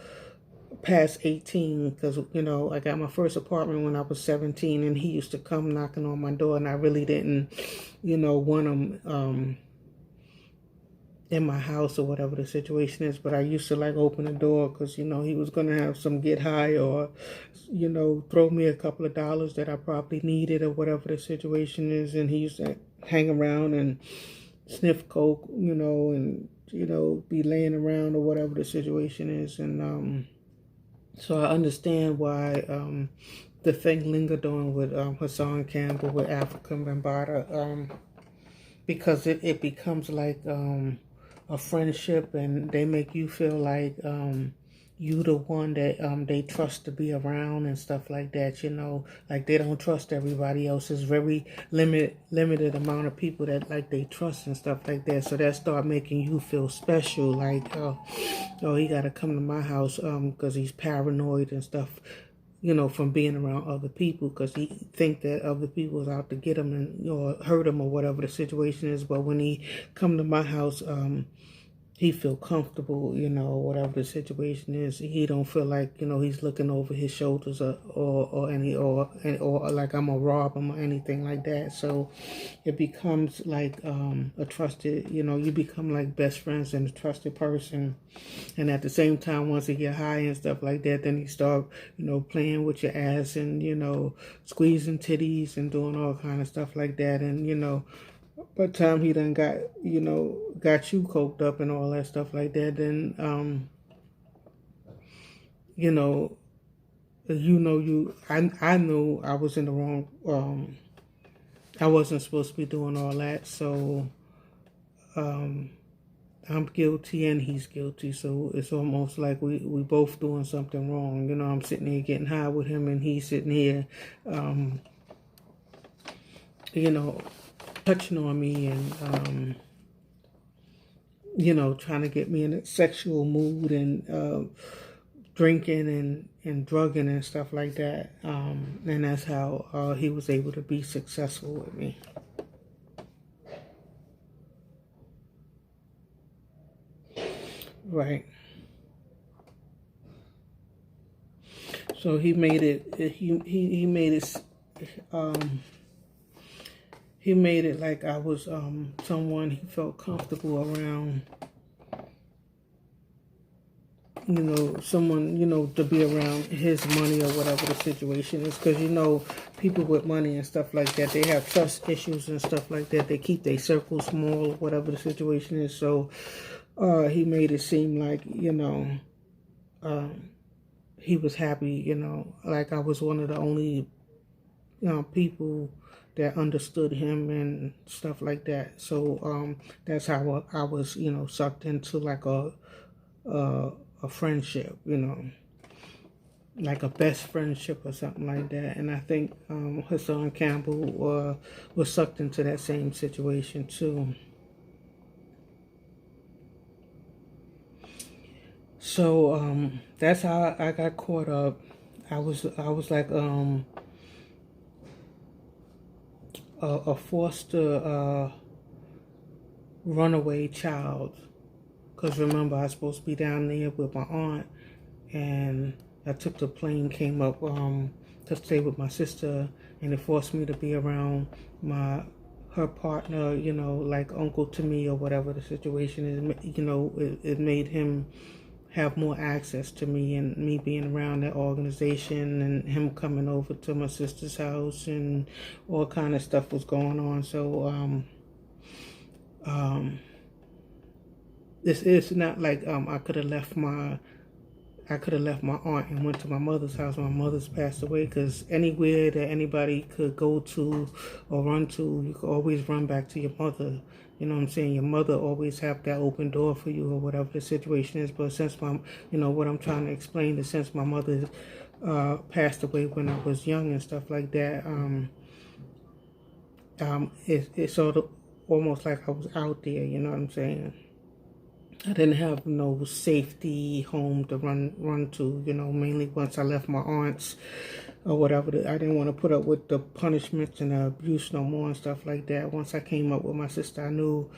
past 18, because I got my first apartment when I was 17, and he used to come knocking on my door, and I really didn't want him in my house or whatever the situation is, but I used to like open the door because he was gonna have some get high, or throw me a couple of dollars that I probably needed, or whatever the situation is. And he used to hang around and sniff coke, and be laying around, or whatever the situation is. And so I understand why the thing lingered on with Hassan, Campbell, with Afrika and Bambaataa, because it becomes like a friendship, and they make you feel like you the one that they trust to be around and stuff like that, like they don't trust everybody else. It's very limited amount of people that like they trust and stuff like that. So that start making you feel special, like he gotta come to my house because he's paranoid and stuff, from being around other people, because he think that other people is out to get him and or hurt him, or whatever the situation is. But when he come to my house, he feel comfortable, whatever the situation is. He don't feel like, he's looking over his shoulders, or like I'm gonna rob him or anything like that. So it becomes like a trusted, you become like best friends and a trusted person. And at the same time, once he get high and stuff like that, then he start, playing with your ass and, squeezing titties and doing all kind of stuff like that. And, by the time he done got you coked up and all that stuff like that, then, I knew I was in the wrong, I wasn't supposed to be doing all that. So, I'm guilty and he's guilty. So it's almost like we both doing something wrong. I'm sitting here getting high with him, and he's sitting here, touching on me and, trying to get me in a sexual mood, and drinking and drugging and stuff like that. And that's how he was able to be successful with me. Right. So he made it, he made it, he made it like I was someone he felt comfortable around, someone, to be around his money or whatever the situation is. Because, people with money and stuff like that, they have trust issues and stuff like that. They keep their circle small or whatever the situation is. So he made it seem like, he was happy, like I was one of the only, people that understood him and stuff like that. So that's how I was, sucked into like a friendship, like a best friendship or something like that. And I think Hassan Campbell was sucked into that same situation too. So that's how I got caught up. I was like a foster runaway child, because remember, I was supposed to be down there with my aunt, and I took the plane, came up to stay with my sister, and it forced me to be around my her partner, like uncle to me or whatever the situation is, it made him have more access to me, and me being around that organization and him coming over to my sister's house and all kind of stuff was going on. So it's not like I could have left my aunt and went to my mother's house when my mother's passed away, because anywhere that anybody could go to or run to, you could always run back to your mother. You know what I'm saying? Your mother always have that open door for you or whatever the situation is. But since what I'm trying to explain is, since my mother passed away when I was young and stuff like that, it's sort of almost like I was out there. You know what I'm saying? I didn't have no safety home to run to, mainly once I left my aunts or whatever. I didn't want to put up with the punishments and the abuse no more and stuff like that. Once I came up with my sister, I knew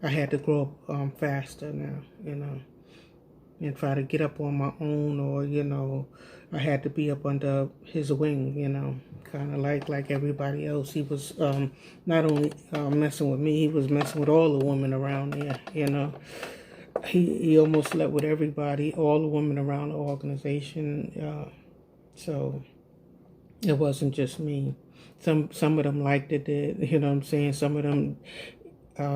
I had to grow up faster now, and try to get up on my own, or, I had to be up under his wing, kind of like everybody else. He was not only messing with me, he was messing with all the women around there, He almost slept with everybody, all the women around the organization. So it wasn't just me. Some of them liked it, you know what I'm saying? Some of them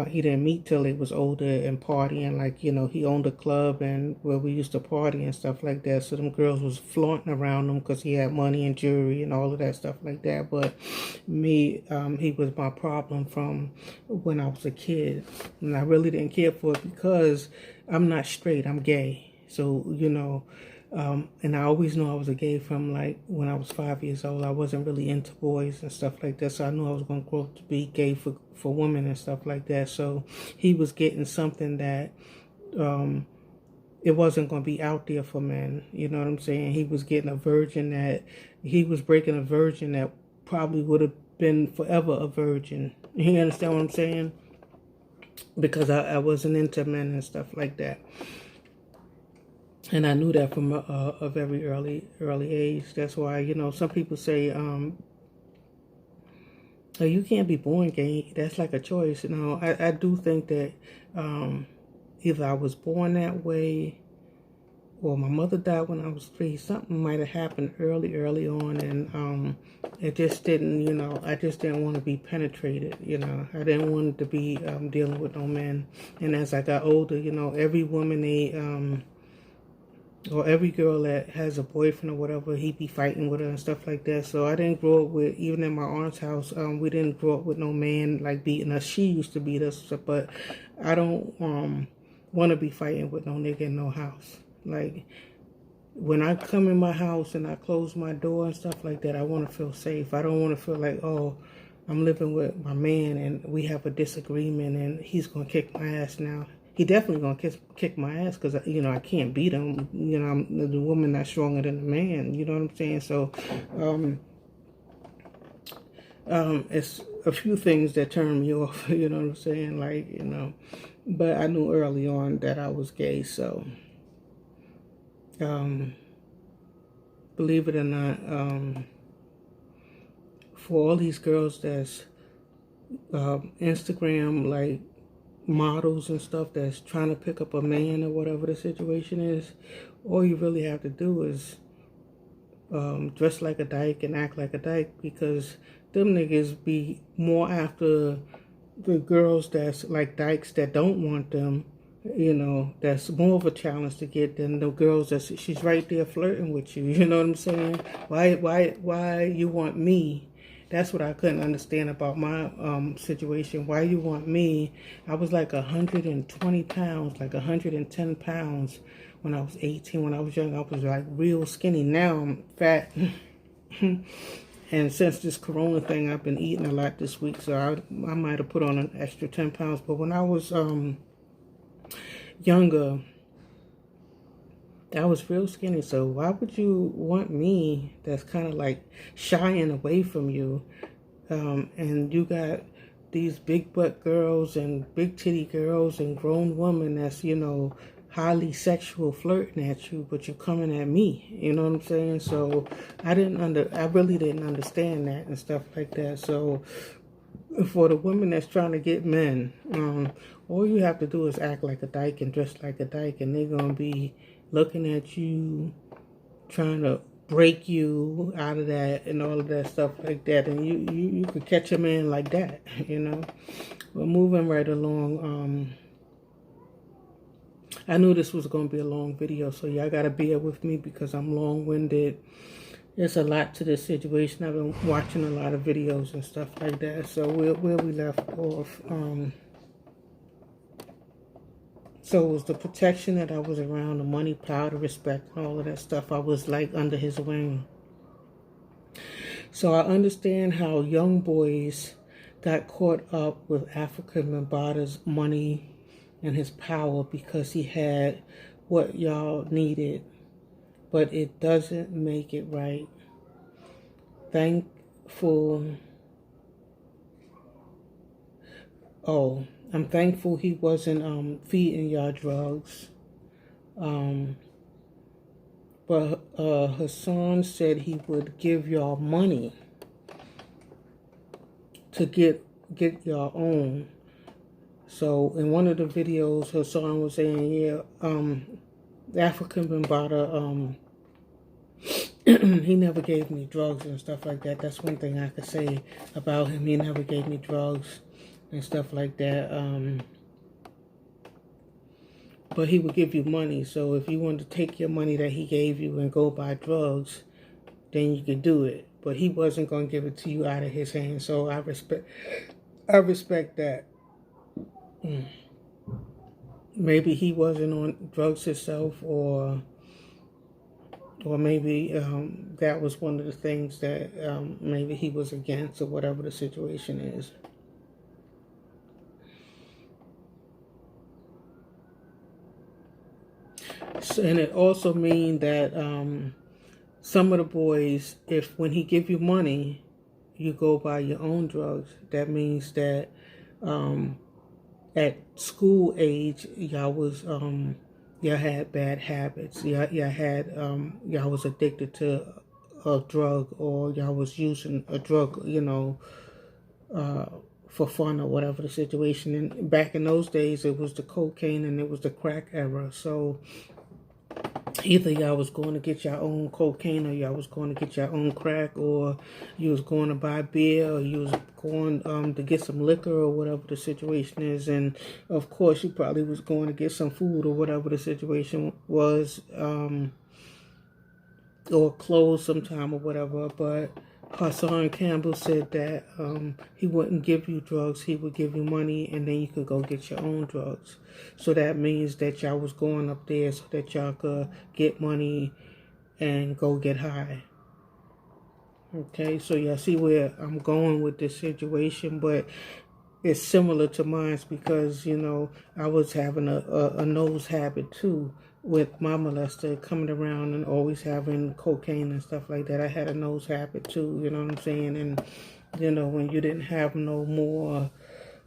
he didn't meet till he was older and partying. Like, he owned a club and where we used to party and stuff like that. So them girls was flaunting around him because he had money and jewelry and all of that stuff like that. But me, he was my problem from when I was a kid. And I really didn't care for it because I'm not straight, I'm gay. So, and I always knew I was a gay from like when I was 5 years old. I wasn't really into boys and stuff like that. So I knew I was going to grow up to be gay for women and stuff like that. So he was getting something that it wasn't going to be out there for men. You know what I'm saying? He was getting he was breaking a virgin that probably would have been forever a virgin. You understand what I'm saying? Because I wasn't into men and stuff like that. And I knew that from a very early age. That's why, some people say, oh, you can't be born gay. That's like a choice. I do think that either I was born that way or my mother died when I was 3. Something might have happened early on, and it just didn't, I just didn't want to be penetrated, I didn't want to be dealing with no men. And as I got older, every woman, or every girl that has a boyfriend or whatever, he be fighting with her and stuff like that. So I didn't grow up with, even in my aunt's house, we didn't grow up with no man like beating us. She used to beat us, but I don't want to be fighting with no nigga in no house. Like, when I come in my house and I close my door and stuff like that, I want to feel safe. I don't want to feel like, oh, I'm living with my man and we have a disagreement and he's going to kick my ass now. He definitely going to kick my ass because, I can't beat him. I'm the woman not stronger than the man. You know what I'm saying? So, it's a few things that turn me off. You know what I'm saying? Like, but I knew early on that I was gay. So, believe it or not, for all these girls that's Instagram, like, models and stuff that's trying to pick up a man or whatever the situation is, all you really have to do is dress like a dyke and act like a dyke, because them niggas be more after the girls that's like dykes that don't want them. That's more of a challenge to get than the girls that she's right there flirting with you. You know what I'm saying? Why you want me? That's what I couldn't understand about my situation. Why you want me? I was like 120 pounds, like 110 pounds when I was 18. When I was young, I was like real skinny. Now I'm fat. And since this corona thing, I've been eating a lot this week. So I might have put on an extra 10 pounds. But when I was younger, I was real skinny. So why would you want me that's kind of like shying away from you? And you got these big butt girls and big titty girls and grown women that's, highly sexual flirting at you, but you're coming at me. You know what I'm saying? So I really didn't understand that and stuff like that. So for the women that's trying to get men, all you have to do is act like a dyke and dress like a dyke, and they're going to be looking at you, trying to break you out of that and all of that stuff like that. And you could catch a man like that, you know. But moving right along, I knew this was going to be a long video, so y'all got to bear with me because I'm long-winded. There's a lot to this situation. I've been watching a lot of videos and stuff like that. So where we left off, so it was the protection that I was around, the money, power, the respect, and all of that stuff. I was like under his wing. So I understand how young boys got caught up with Afrika Bambaataa's money and his power because he had what y'all needed. But it doesn't make it right. I'm thankful he wasn't feeding y'all drugs. But Hassan said he would give y'all money to get y'all own. So in one of the videos, Hassan was saying, yeah, Afrika Bambaataa, he never gave me drugs and stuff like that. That's one thing I could say about him. He never gave me drugs and stuff like that. But he would give you money. So if you wanted to take your money that he gave you and go buy drugs, then you could do it. But he wasn't going to give it to you out of his hand. So I respect that. Maybe he wasn't on drugs himself, or maybe that was one of the things that maybe he was against, or whatever the situation is. So, and it also means that some of the boys, when he give you money, you go buy your own drugs. That means that at school age, y'all had bad habits. Y'all was addicted to a drug, or y'all was using a drug, for fun or whatever the situation. And back in those days, it was the cocaine and it was the crack era. So either y'all was going to get your own cocaine, or y'all was going to get your own crack, or you was going to buy beer, or you was going to get some liquor, or whatever the situation is. And of course you probably was going to get some food, or whatever the situation was, or clothes sometime, or whatever. But Hassan Campbell said that he wouldn't give you drugs, he would give you money, and then you could go get your own drugs. So that means that y'all was going up there so that y'all could get money and go get high. Okay, so y'all see where I'm going with this situation, but it's similar to mine because, I was having a nose habit too with my molester, coming around and always having cocaine and stuff like that. I had a nose habit too, you know what I'm saying? And, when you didn't have no more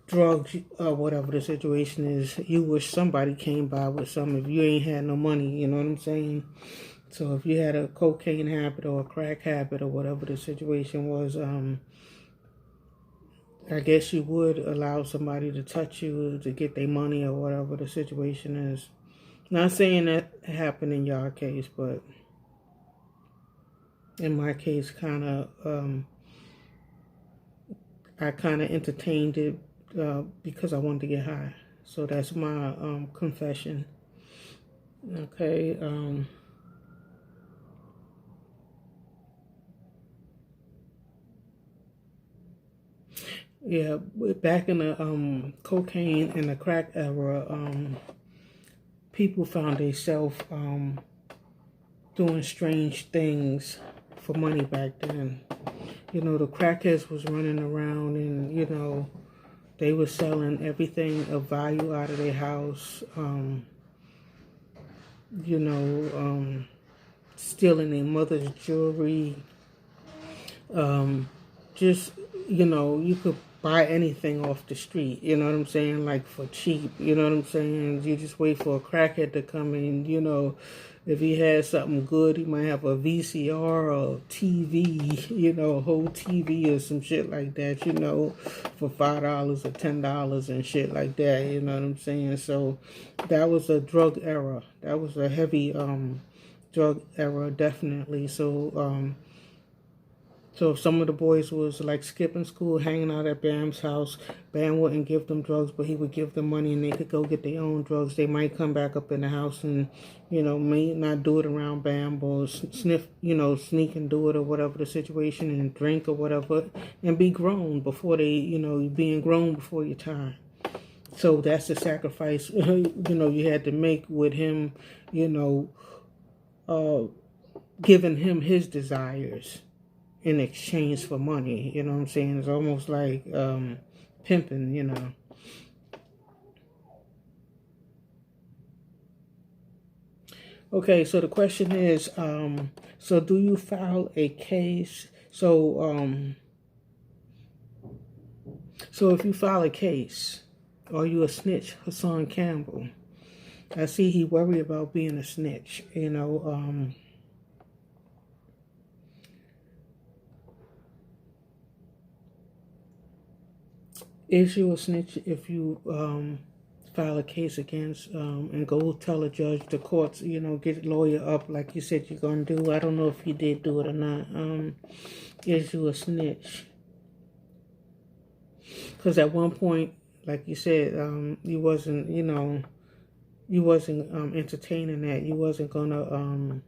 drugs or whatever the situation is, you wish somebody came by with some if you ain't had no money, you know what I'm saying? So if you had a cocaine habit or a crack habit or whatever the situation was, I guess you would allow somebody to touch you to get their money or whatever the situation is. Not saying that happened in your case, but in my case, I kind of entertained it because I wanted to get high. So that's my confession. Okay. Yeah, back in the cocaine and the crack era, people found themselves doing strange things for money back then. The crackheads was running around and, they were selling everything of value out of their house, stealing their mother's jewelry. You could buy anything off the street, you know what I'm saying, like for cheap, you know what I'm saying. You just wait for a crackhead to come in, you know. If he has something good, he might have a VCR or a TV, you know, a whole TV or some shit like that, you know, for $5 or $10 and shit like that, you know what I'm saying. So that was a drug era. That was a heavy drug era, definitely. So if some of the boys was like skipping school, hanging out at Bam's house, Bam wouldn't give them drugs, but he would give them money and they could go get their own drugs. They might come back up in the house and, you know, may not do it around Bam, or sniff, you know, sneak and do it or whatever the situation, and drink or whatever, and be grown before they, you know, being grown before your time. So that's the sacrifice, you know, you had to make with him, you know, giving him his desires in exchange for money, you know what I'm saying? It's almost like pimping, you know. Okay, so the question is, so do you file a case? So if you file a case, are you a snitch, Hassan Campbell? I see he worried about being a snitch, you know. Is you a snitch if you file a case against and go tell a judge, the courts, you know, get a lawyer up like you said you're going to do? I don't know if you did do it or not. Is you a snitch? Because at one point, like you said, you wasn't, you know, you wasn't entertaining that. You wasn't going to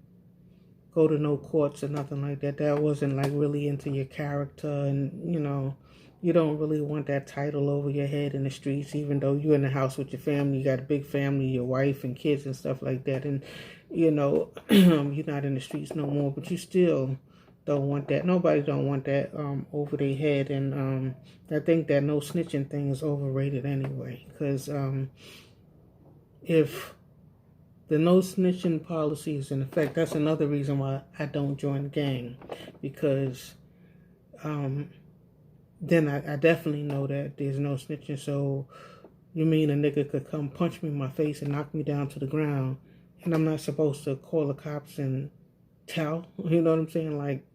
go to no courts or nothing like that. That wasn't like really into your character, and, you know, you don't really want that title over your head in the streets, even though you're in the house with your family. You got a big family, your wife and kids and stuff like that. And, you know, you're not in the streets no more, but you still don't want that. Nobody don't want that over their head. And I think that no snitching thing is overrated anyway. Because if the no snitching policy is in effect, that's another reason why I don't join the gang. Because then I definitely know that there's no snitching. So you mean a nigga could come punch me in my face and knock me down to the ground, and I'm not supposed to call the cops and tell? You know what I'm saying? Like,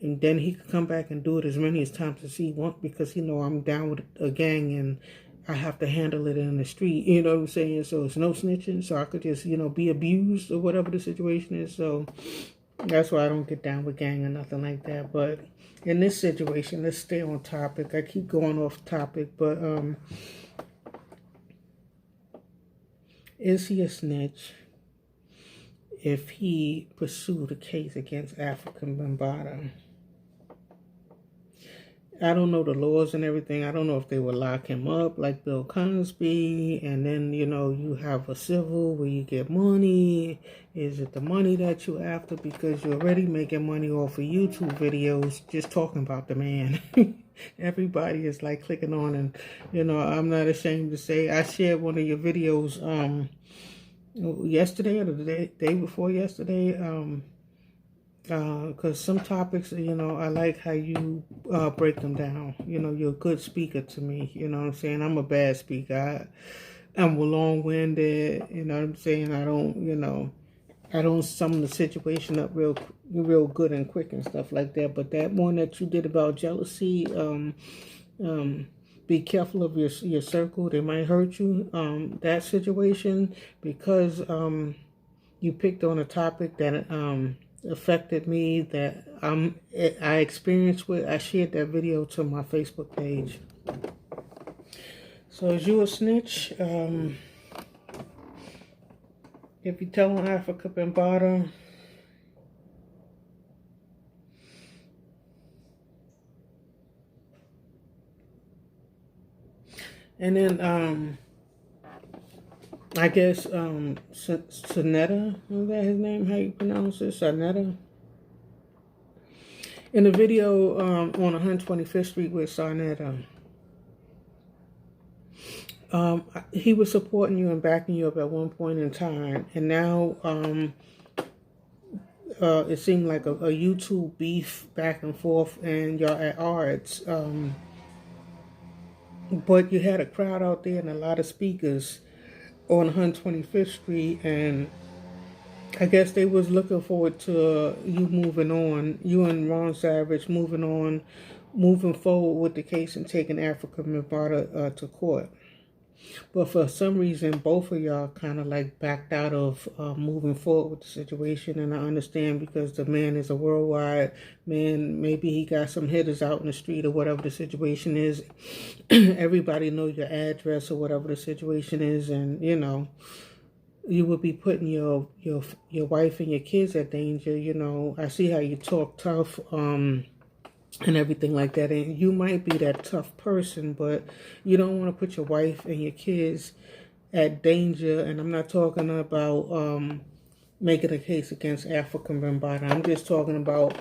and then he could come back and do it as many as times as he wants, because he know I'm down with a gang and I have to handle it in the street. You know what I'm saying? So it's no snitching. So I could just, you know, be abused or whatever the situation is. So that's why I don't get down with gang or nothing like that. But in this situation, let's stay on topic. I keep going off topic, but is he a snitch if he pursued a case against Afrika Bambaataa? I don't know the laws and everything. I don't know if they would lock him up like Bill Cosby, and then, you know, you have a civil where you get money. Is it the money that you're after? Because you're already making money off of YouTube videos just talking about the man. Everybody is like clicking on, and, you know, I'm not ashamed to say I shared one of your videos yesterday or the day before yesterday, because some topics, you know, I like how you break them down. You know, you're a good speaker to me. You know what I'm saying? I'm a bad speaker. I'm long-winded. You know what I'm saying? I don't, you know, I don't sum the situation up real good and quick and stuff like that. But that one that you did about jealousy, be careful of your circle. They might hurt you. That situation, because you picked on a topic that affected me, that I experienced with. I shared that video to my Facebook page. So is you a snitch? If you tell on Afrika Bambaataa, and then I guess Sonetta, is that his name? How you pronounce it? Sonetta. In the video on 125th Street with Sonetta, he was supporting you and backing you up at one point in time, and now it seemed like a YouTube beef back and forth, and y'all at odds. But you had a crowd out there and a lot of speakers on 125th Street, and I guess they was looking forward to you moving on, you and Ron Savage moving forward with the case and taking Afrika Bambaataa to court. But for some reason, both of y'all kind of like backed out of moving forward with the situation. And I understand because the man is a worldwide man. Maybe he got some hitters out in the street or whatever the situation is. Everybody know your address or whatever the situation is. And, you know, you would be putting your wife and your kids at danger. You know, I see how you talk tough. And everything like that. And you might be that tough person, but you don't want to put your wife and your kids at danger. And I'm not talking about making a case against Afrika Bambaataa. I'm just talking about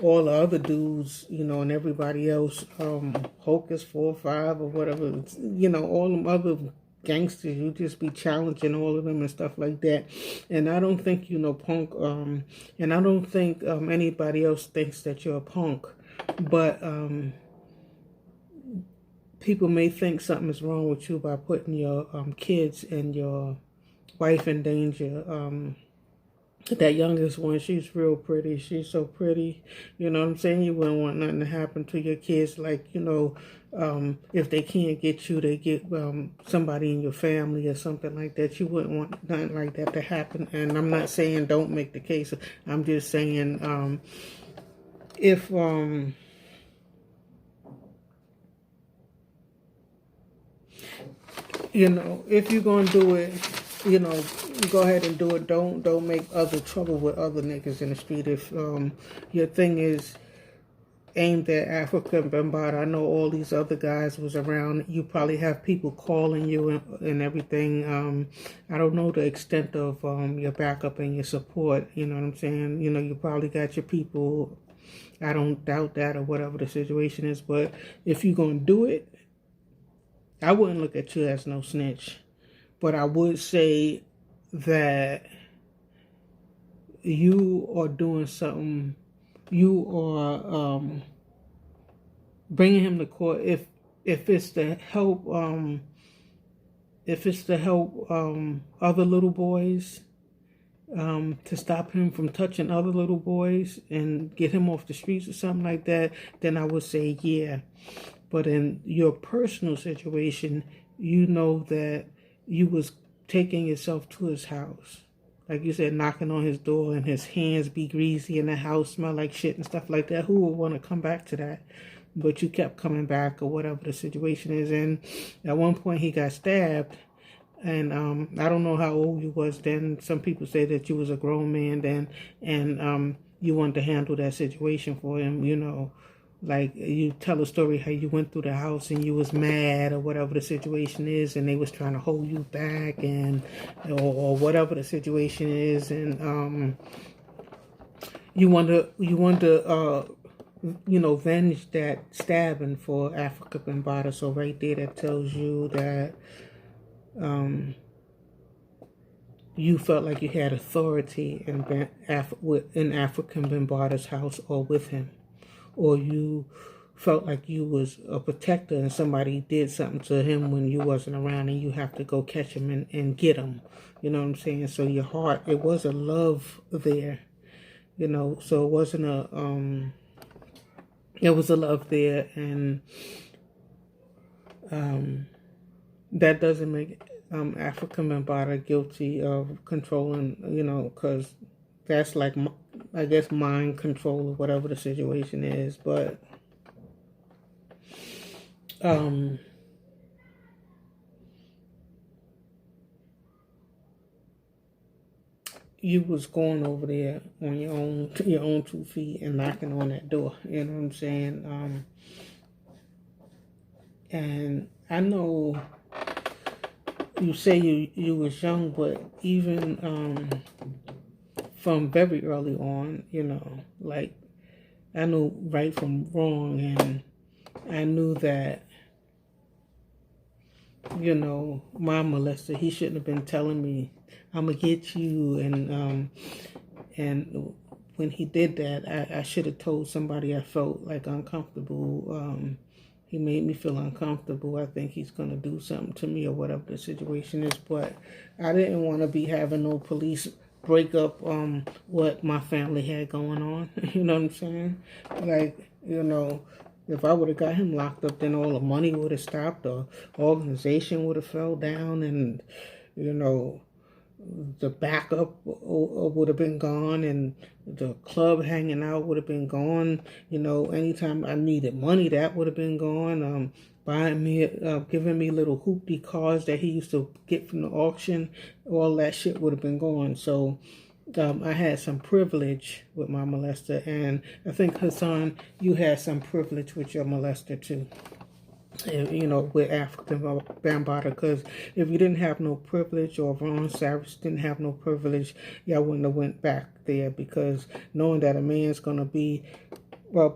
all the other dudes, you know, and everybody else, Hocus 4-5 or whatever, you know, all them other gangsters. You just be challenging all of them and stuff like that. And I don't think you know punk, and I don't think anybody else thinks that you're a punk. But people may think something is wrong with you by putting your kids and your wife in danger. That youngest one, she's real pretty. She's so pretty. You know what I'm saying? You wouldn't want nothing to happen to your kids. Like, you know, if they can't get you, they get somebody in your family or something like that. You wouldn't want nothing like that to happen. And I'm not saying don't make the case. I'm just saying if you know, if you're gonna do it, you know, go ahead and do it. Don't make other trouble with other niggas in the street. If your thing is aimed at Afrika Bambaataa, I know all these other guys was around. You probably have people calling you and everything. I don't know the extent of your backup and your support. You know what I'm saying? You know, you probably got your people. I don't doubt that or whatever the situation is. But if you're gonna do it, I wouldn't look at you as no snitch. But I would say that you are doing something. You are bringing him to court if it's to help other little boys, to stop him from touching other little boys and get him off the streets or something like that, then I would say yeah. But in your personal situation, you know that you was taking yourself to his house. Like you said, knocking on his door and his hands be greasy and the house smell like shit and stuff like that. Who would want to come back to that? But you kept coming back or whatever the situation is. And at one point he got stabbed. And I don't know how old you was then. Some people say that you was a grown man then. And you wanted to handle that situation for him, you know. Like you tell a story how you went through the house and you was mad or whatever the situation is, and they was trying to hold you back and or whatever the situation is, and you want to you know, avenge that stabbing for Afrika Bambaataa. So right there, that tells you that you felt like you had authority in Afrika Bambaataa's house or with him. Or you felt like you was a protector and somebody did something to him when you wasn't around and you have to go catch him and get him. You know what I'm saying? So your heart, it was a love there, you know, so it wasn't it was a love there, and that doesn't make Afrika Bambaataa guilty of controlling, you know, because that's like, I guess, mind control or whatever the situation is. But you was going over there on your own 2 feet and knocking on that door. You know what I'm saying? And I know you say you was young, but even from very early on, you know, like I knew right from wrong, and I knew that, you know, my molester, he shouldn't have been telling me, I'm gonna get you, and when he did that, I should have told somebody I felt like uncomfortable. he made me feel uncomfortable. I think he's going to do something to me or whatever the situation is. But I didn't want to be having no police break up what my family had going on. You know what I'm saying? Like, if I would have got him locked up, then all the money would have stopped. The organization would have fell down, and the backup would have been gone, and the club hanging out would have been gone. Anytime I needed money, that would have been gone. Buying me, giving me little hoopty cars that he used to get from the auction, all that shit would have been gone. So I had some privilege with my molester, and I think, Hassan, you had some privilege with your molester too. With African Bambaataa, because if you didn't have no privilege, or Ron Savage didn't have no privilege, y'all wouldn't have went back there, because knowing that a man's going to be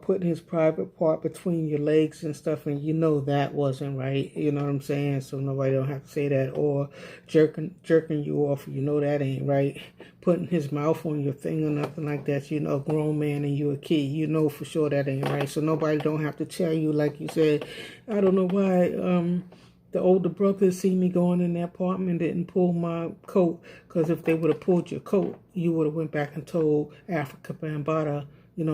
putting his private part between your legs and stuff, and that wasn't right, you know what I'm saying? So nobody don't have to say that. Or jerking you off, that ain't right. Putting his mouth on your thing or nothing like that, a grown man and you a kid, for sure that ain't right. So nobody don't have to tell you, like you said. I don't know why the older brothers see me going in the apartment, didn't pull my coat, because if they would have pulled your coat, you would have went back and told Afrika Bambaataa,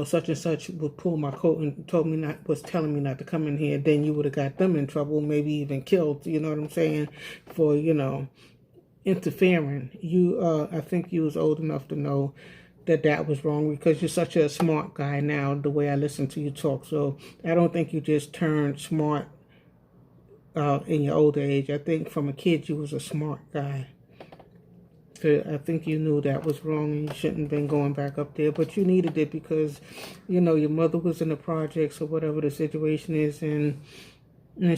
such and such would pull my coat and was telling me not to come in here. Then you would have got them in trouble, maybe even killed, you know what I'm saying, for, interfering. I think you was old enough to know that was wrong, because you're such a smart guy now, the way I listen to you talk. So I don't think you just turned smart in your older age. I think from a kid you was a smart guy. I think you knew that was wrong and you shouldn't have been going back up there, but you needed it because, your mother was in the projects or whatever the situation is, and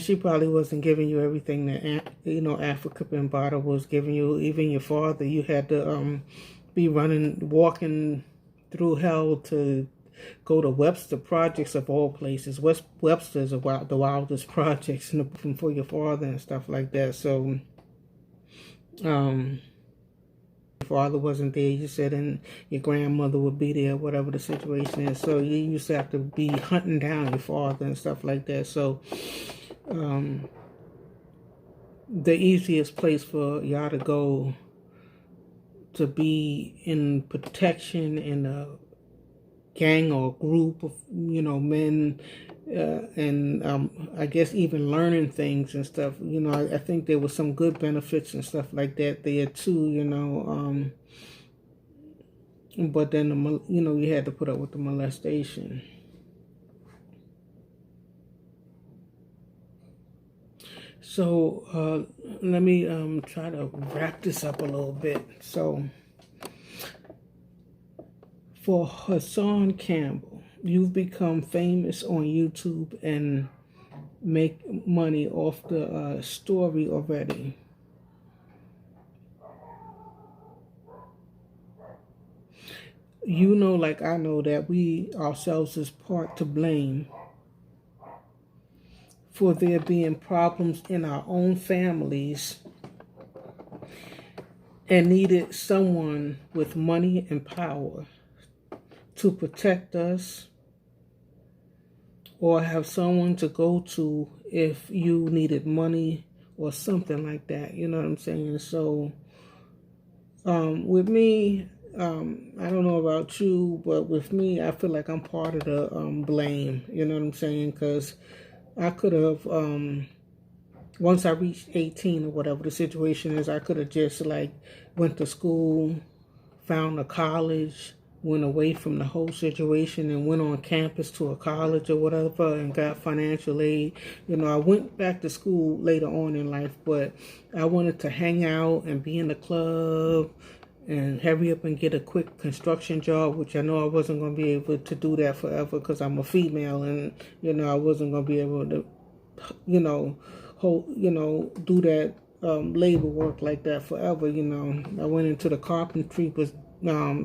she probably wasn't giving you everything that, Afrika Bambaataa was giving you. Even your father, you had to be walking through hell to go to Webster projects of all places. Webster's about the wildest projects for your father and stuff like that. So, father wasn't there, you said, and your grandmother would be there, whatever the situation is. So you used to have to be hunting down your father and stuff like that. So the easiest place for y'all to go to be in protection in a gang or group of men, and I guess even learning things and stuff. I think there was some good benefits and stuff like that there too. But then you had to put up with the molestation. So let me try to wrap this up a little bit. So for Hassan Campbell, you've become famous on YouTube and make money off the story already. Like I know, that we ourselves is part to blame for there being problems in our own families, and needed someone with money and power to protect us, or have someone to go to if you needed money or something like that. You know what I'm saying? So with me, I don't know about you, but with me, I feel like I'm part of the blame. You know what I'm saying? Because I could have, once I reached 18 or whatever the situation is, I could have just went to school, found a college, went away from the whole situation and went on campus to a college or whatever and got financial aid. I went back to school later on in life, but I wanted to hang out and be in the club and hurry up and get a quick construction job, which I know I wasn't going to be able to do that forever because I'm a female, and, I wasn't going to be able to, do that labor work like that forever. I went into the carpentry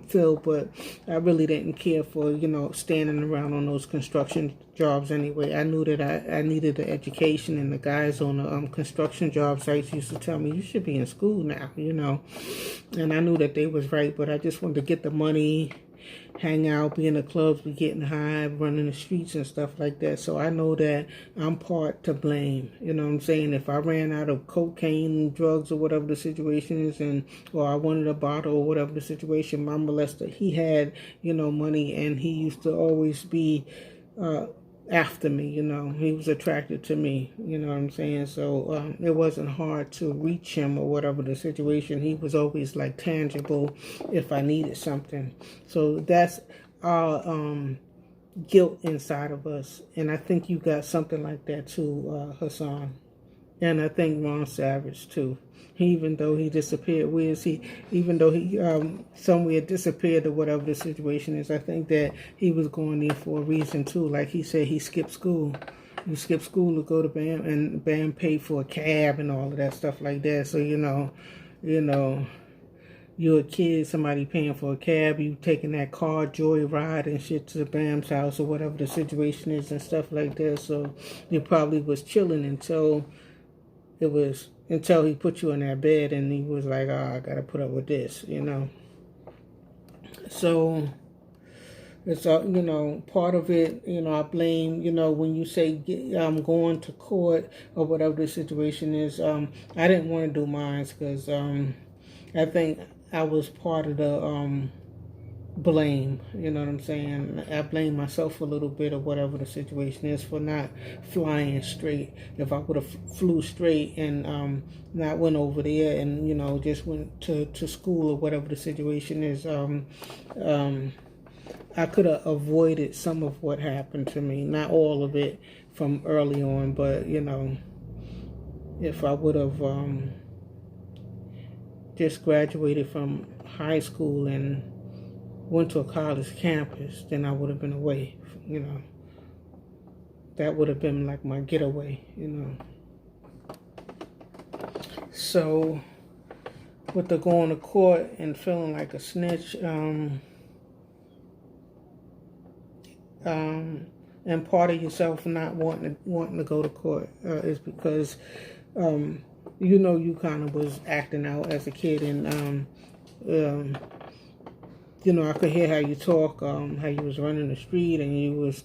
field, but I really didn't care for, standing around on those construction jobs anyway. I knew that I needed an education, and the guys on the construction job sites used to tell me, you should be in school now, And I knew that they was right, but I just wanted to get the money, hang out, be in the clubs, be getting high, running the streets and stuff like that. So I know that I'm part to blame. You know what I'm saying? If I ran out of cocaine, drugs, or whatever the situation is, or I wanted a bottle or whatever the situation, my molester, he had, money, and he used to always be after me, he was attracted to me, you know what I'm saying? So it wasn't hard to reach him or whatever the situation. He was always like tangible if I needed something. So that's our guilt inside of us. And I think you got something like that too, Hassan. And I think Ron Savage too. Even though he disappeared, where is he? Even though he somewhere disappeared or whatever the situation is, I think that he was going there for a reason too. Like he said, he skipped school. You skip school to go to Bam, and Bam paid for a cab and all of that stuff like that. So you're a kid, somebody paying for a cab, you taking that car joyride and shit to Bam's house or whatever the situation is and stuff like that. So you probably was chilling until he put you in that bed and he was like, I gotta put up with this, So it's part of it, I blame, when you say I'm going to court or whatever the situation is. I didn't want to do mine because I think I was part of the blame, you know what I'm saying? I blame myself a little bit or whatever the situation is for not flying straight. If I would have flew straight and not went over there and just went to school or whatever the situation is, I could have avoided some of what happened to me. Not all of it from early on, but if I would have just graduated from high school and went to a college campus, then I would have been away, That would have been like my getaway, So, with the going to court and feeling like a snitch, and part of yourself not wanting to go to court is because, you kind of was acting out as a kid, and I could hear how you talk, how you was running the street, and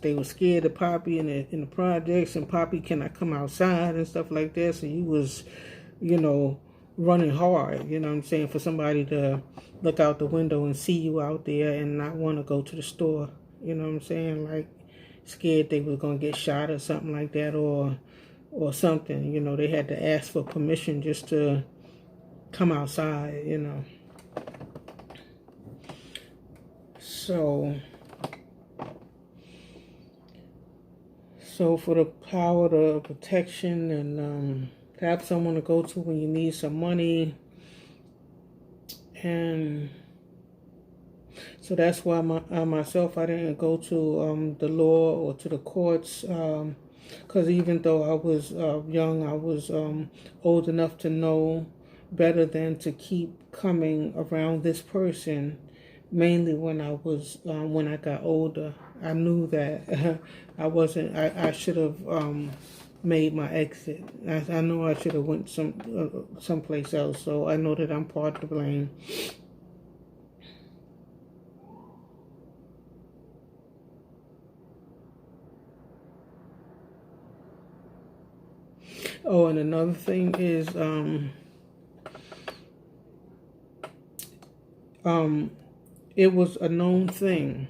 they were scared of Poppy in the projects, and Poppy cannot come outside and stuff like that. So you was, running hard. You know what I'm saying? For somebody to look out the window and see you out there and not want to go to the store. You know what I'm saying? Like scared they were gonna get shot or something like that, or something. They had to ask for permission just to come outside. So for the power to protection and to have someone to go to when you need some money, and so that's why myself I didn't go to the law or to the courts, because even though I was young, I was old enough to know better than to keep coming around this person. Mainly when I got older, I knew that I should have made my exit. I know I should have went someplace else. So I know that I'm part to blame. Oh, and another thing is it was a known thing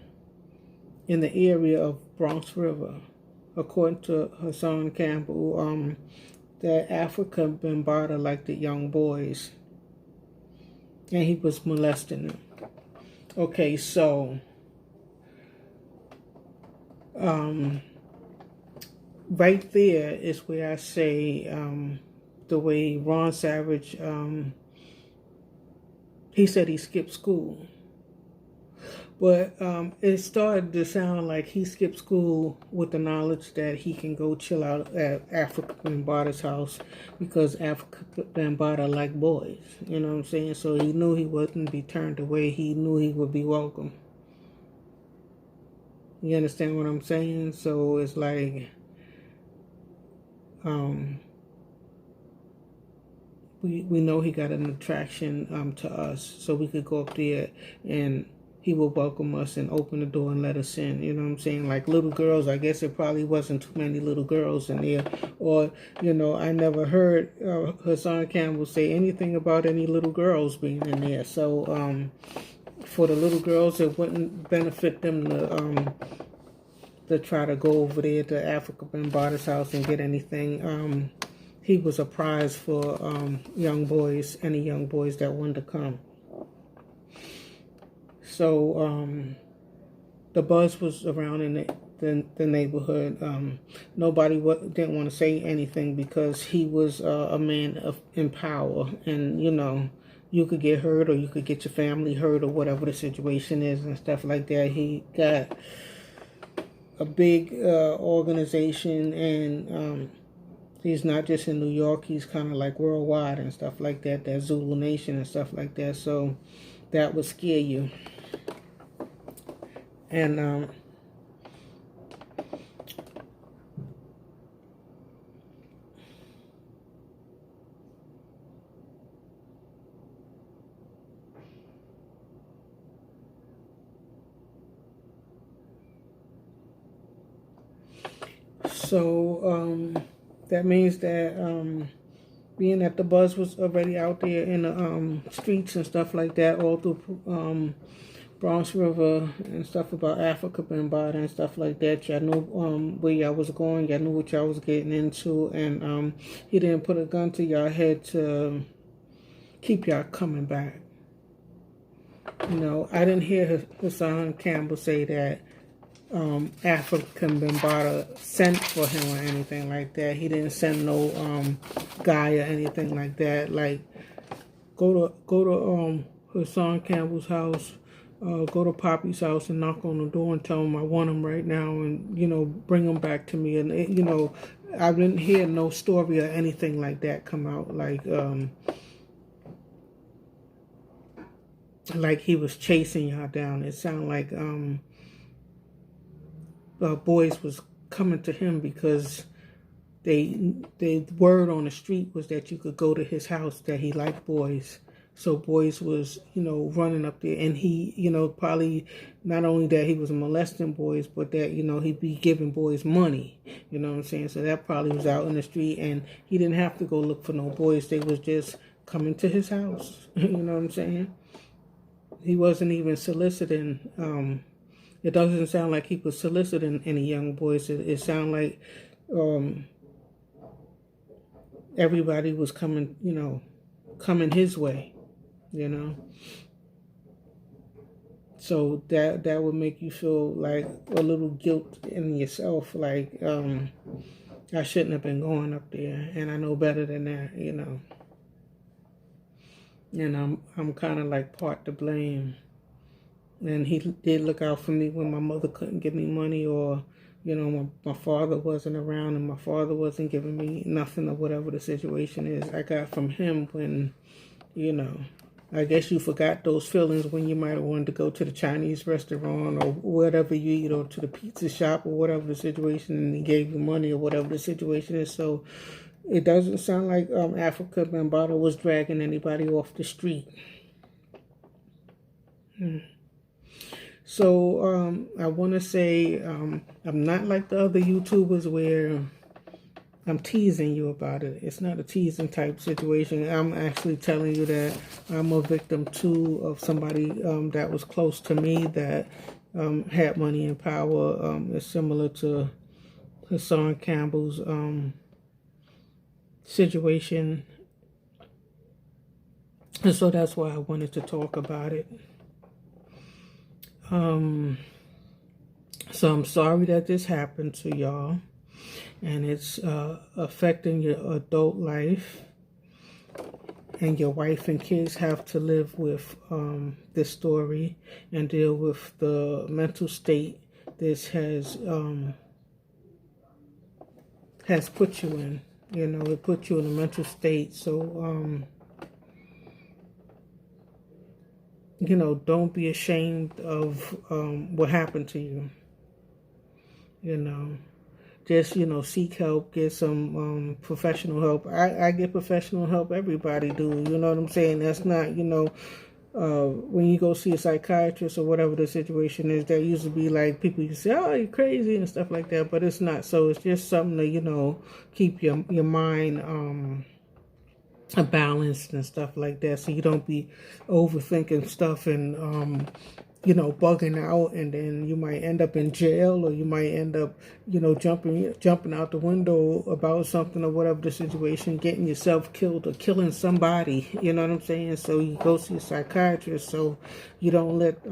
in the area of Bronx River, according to Hassan Campbell, that Afrika Bambaataa liked the young boys, and he was molesting them. Okay, so right there is where I say the way Ron Savage, he said he skipped school. But it started to sound like he skipped school with the knowledge that he can go chill out at Afrika Bambaataa's house because Afrika Bambaataa liked boys. You know what I'm saying? So he knew he wouldn't be turned away. He knew he would be welcome. You understand what I'm saying? So it's like, we know he got an attraction to us, so we could go up there and he will welcome us and open the door and let us in. You know what I'm saying? Like little girls, I guess it probably wasn't too many little girls in there. Or, I never heard Hassan Campbell say anything about any little girls being in there. So for the little girls, it wouldn't benefit them to try to go over there to Afrika Bambaataa's house and get anything. He was a prize for young boys, any young boys that wanted to come. So the buzz was around in the neighborhood. Nobody didn't want to say anything because he was a man in power. And, you could get hurt or you could get your family hurt or whatever the situation is and stuff like that. He got a big organization, and he's not just in New York. He's kind of like worldwide and stuff like that. That Zulu Nation and stuff like that. So that would scare you. And so that means that being that the buzz was already out there in the streets and stuff like that, all through Bronx River and stuff about Afrika Bambaataa and stuff like that. Y'all knew where y'all was going. Y'all knew what y'all was getting into. And he didn't put a gun to y'all head to keep y'all coming back. I didn't hear Hassan Campbell say that Afrika Bambaataa sent for him or anything like that. He didn't send no guy or anything like that. Like, go to Hassan Campbell's house. Go to Poppy's house and knock on the door and tell him I want him right now, and bring him back to me. And I didn't hear no story or anything like that come out, like he was chasing y'all down. It sounded like boys was coming to him because the word on the street was that you could go to his house, that he liked boys. So boys was, running up there, and he, probably not only that he was molesting boys, but that, he'd be giving boys money, you know what I'm saying? So that probably was out in the street, and he didn't have to go look for no boys. They was just coming to his house, you know what I'm saying? He wasn't even soliciting. It doesn't sound like he was soliciting any young boys. It sounded like everybody was coming his way. So that would make you feel like a little guilt in yourself, like I shouldn't have been going up there, and I know better than that, and I'm kind of like part to blame. And he did look out for me when my mother couldn't give me money, or my father wasn't around and my father wasn't giving me nothing, or whatever the situation is. I got from him when I guess you forgot those feelings when you might have wanted to go to the Chinese restaurant or whatever you eat, or to the pizza shop, or whatever the situation, and he gave you money, or whatever the situation is. So it doesn't sound like Afrika Bambaataa was dragging anybody off the street. So I want to say I'm not like the other YouTubers where I'm teasing you about it. It's not a teasing type situation. I'm actually telling you that I'm a victim too of somebody that was close to me that had money and power. It's similar to Hassan Campbell's situation. And so that's why I wanted to talk about it. So I'm sorry that this happened to y'all, and it's affecting your adult life, and your wife and kids have to live with this story and deal with the mental state this has put you in. It put you in a mental state. So don't be ashamed of what happened to you. you know. Just, seek help, get some professional help. I get professional help, everybody do, you know what I'm saying? That's not, when you go see a psychiatrist or whatever the situation is, there used to be like people you say, oh, you're crazy and stuff like that, but it's not. So it's just something to, keep your mind balanced and stuff like that, so you don't be overthinking stuff and bugging out, and then you might end up in jail, or you might end up jumping out the window about something, or whatever the situation, getting yourself killed or killing somebody, you know what I'm saying? So you go see a psychiatrist so you don't let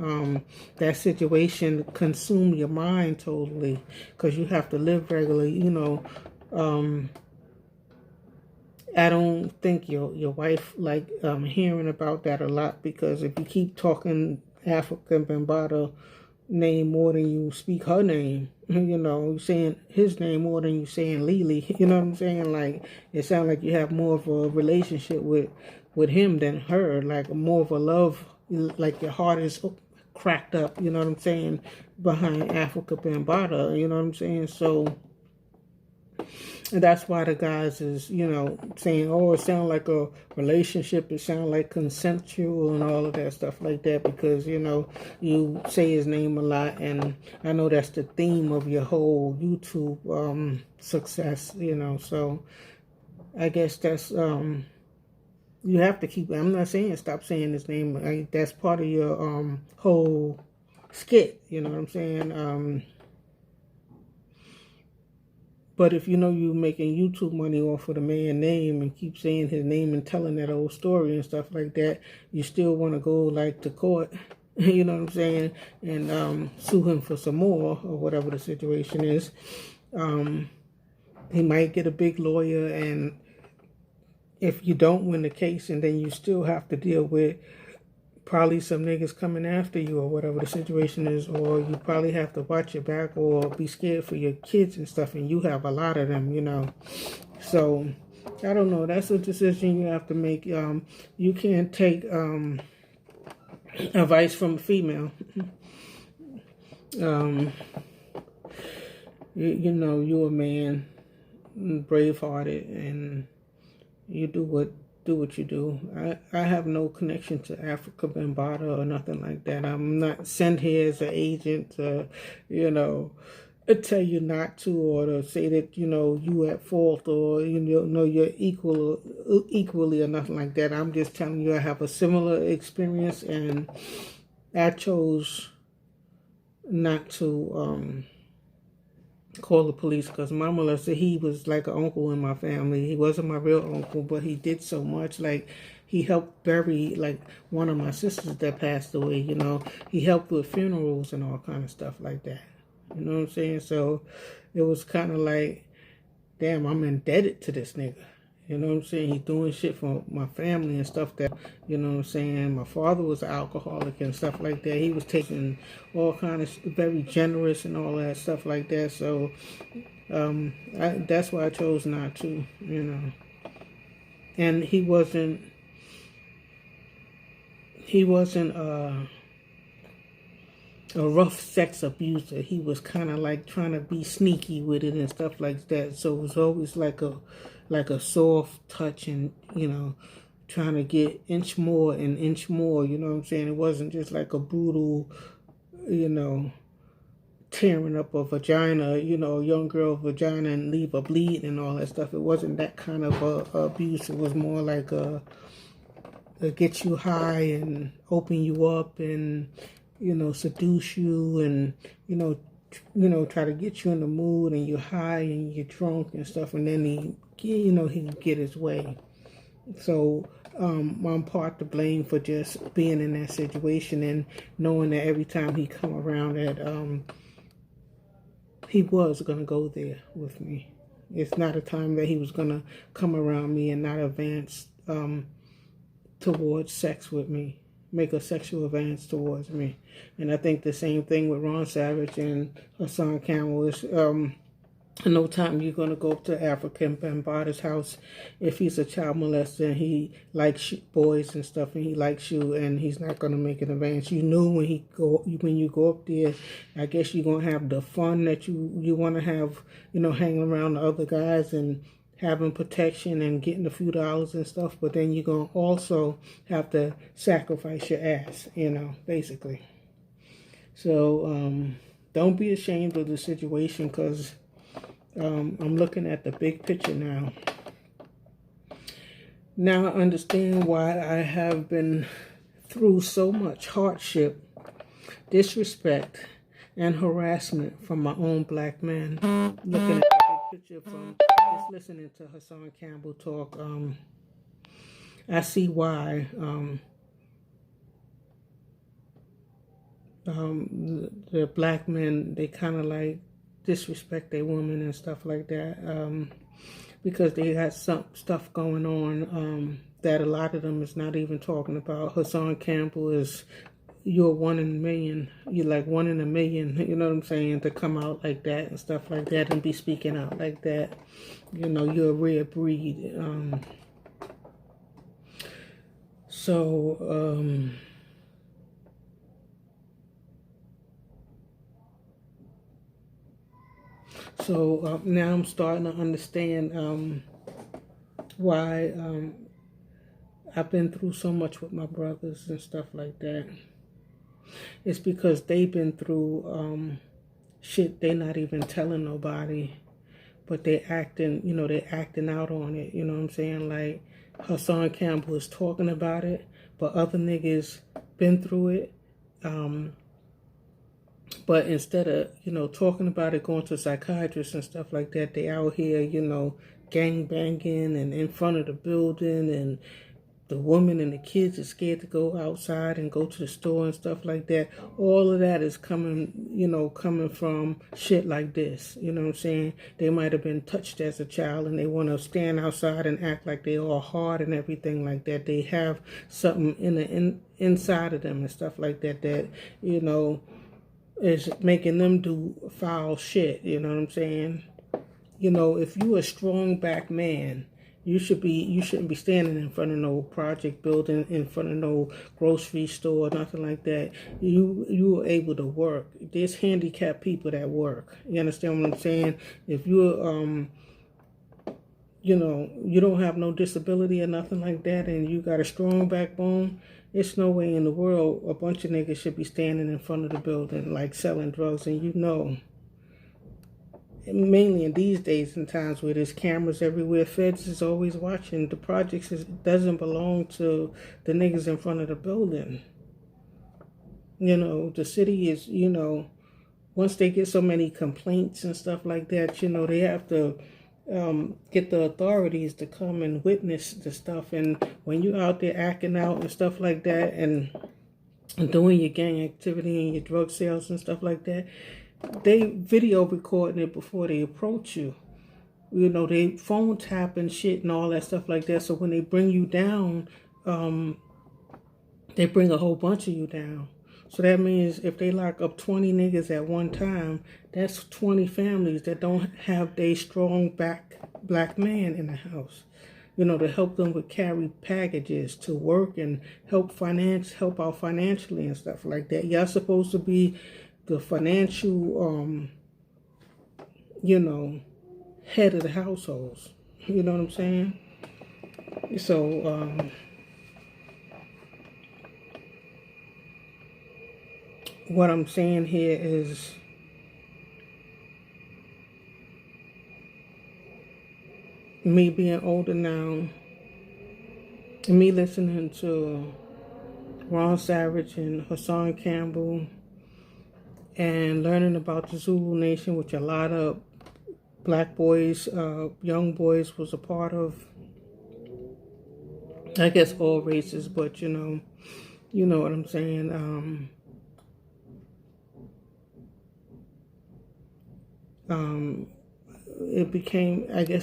that situation consume your mind totally, because you have to live regularly. I don't think your wife like hearing about that a lot, because if you keep talking African Bambaataa name more than you speak her name, you're saying his name more than you saying Lily, you know what I'm saying? Like, it sounds like you have more of a relationship with him than her, like more of a love, like your heart is cracked up, you know what I'm saying, behind Afrika Bambaataa, you know what I'm saying? So, and that's why the guys is, saying, oh, it sounds like a relationship. It sounds like consensual and all of that stuff like that, because, you say his name a lot. And I know that's the theme of your whole YouTube success, So I guess that's, you have to keep, I'm not saying stop saying his name. That's part of your whole skit, you know what I'm saying? But if you're making YouTube money off of the man's name and keep saying his name and telling that old story and stuff like that, you still want to go like to court, you know what I'm saying, and sue him for some more, or whatever the situation is. He might get a big lawyer, and if you don't win the case, and then you still have to deal with probably some niggas coming after you, or whatever the situation is, or you probably have to watch your back or be scared for your kids and stuff, and you have a lot of them, So I don't know, that's a decision you have to make. You can't take advice from a female. You're a man, brave-hearted, and you do what you do. I have no connection to Afrika Bambaataa or nothing like that. I'm not sent here as an agent to, tell you not to, or to say that, you at fault, or, you're equally or nothing like that. I'm just telling you I have a similar experience, and I chose not to call the police, because my molester, he was like an uncle in my family. He wasn't my real uncle, but he did so much. Like, he helped bury like one of my sisters that passed away, he helped with funerals and all kind of stuff like that, you know what I'm saying? So it was kind of like, damn, I'm indebted to this nigga, you know what I'm saying? He's doing shit for my family and stuff that, you know what I'm saying? My father was an alcoholic and stuff like that. He was taking all kind of very generous and all that stuff like that. So that's why I chose not to, And he wasn't a rough sex abuser. He was kind of like trying to be sneaky with it and stuff like that. So it was always like a soft touch, and trying to get inch more and inch more, you know what I'm saying? It wasn't just like a brutal, tearing up a vagina, a young girl vagina and leave a bleed and all that stuff. It wasn't that kind of abuse. It was more like a get you high and open you up and seduce you, and try to get you in the mood, and you're high and you're drunk and stuff, and then he can get his way. So I'm part to blame for just being in that situation, and knowing that every time he come around that he was gonna go there with me. It's not a time that he was gonna come around me and not advance towards sex with me, make a sexual advance towards me. And I think the same thing with Ron Savage and Hassan Campbell is no time you're going to go up to Afrika and Bambaataa's house if he's a child molester and he likes boys and stuff and he likes you and he's not going to make an advance. You know when you go up there, I guess you're going to have the fun that you want to have, hanging around the other guys and having protection and getting a few dollars and stuff, but then you're going to also have to sacrifice your ass, basically. So don't be ashamed of the situation, because I'm looking at the big picture now. Now I understand why I have been through so much hardship, disrespect, and harassment from my own black men. Looking at the big picture from just listening to Hassan Campbell talk, I see why the black men, they kind of like disrespect their women and stuff like that, because they got some stuff going on that a lot of them is not even talking about. Hassan Campbell is, you're one in a million. You're like one in a million, you know what I'm saying, to come out like that and stuff like that and be speaking out like that. You're a rare breed. So now I'm starting to understand why I've been through so much with my brothers and stuff like that. It's because they've been through shit they're not even telling nobody, but they're acting out on it. You know what I'm saying? Like Hassan Campbell is talking about it, but other niggas been through it. But instead of, talking about it, going to psychiatrists and stuff like that, they out here, gang banging and in front of the building, and the woman and the kids are scared to go outside and go to the store and stuff like that. All of that is coming from shit like this. You know what I'm saying? They might have been touched as a child and they want to stand outside and act like they all hard and everything like that. They have something inside of them and stuff like that is making them do foul shit. You know what I'm saying? If you a strong back man, you shouldn't be standing in front of no project building, in front of no grocery store, nothing like that. You are able to work. There's handicapped people that work. You understand what I'm saying? If you're you don't have no disability or nothing like that, and you got a strong backbone, it's no way in the world a bunch of niggas should be standing in front of the building like selling drugs. And mainly in these days and times where there's cameras everywhere, feds is always watching. The projects doesn't belong to the niggas in front of the building. The city is, once they get so many complaints and stuff like that, they have to get the authorities to come and witness the stuff. And when you're out there acting out and stuff like that and doing your gang activity and your drug sales and stuff like that, they video recording it before they approach you. They phone tapping shit and all that stuff like that. So when they bring you down, they bring a whole bunch of you down. So that means if they lock up 20 niggas at one time, that's 20 families that don't have their strong black man in the house, to help them with carry packages to work and help out financially and stuff like that. Y'all supposed to be the financial, head of the households. You know what I'm saying? So, what I'm saying here is me being older now, and me listening to Ron Savage and Hassan Campbell and learning about the Zulu Nation, which a lot of black boys, young boys was a part of. I guess all races, but you know what I'm saying.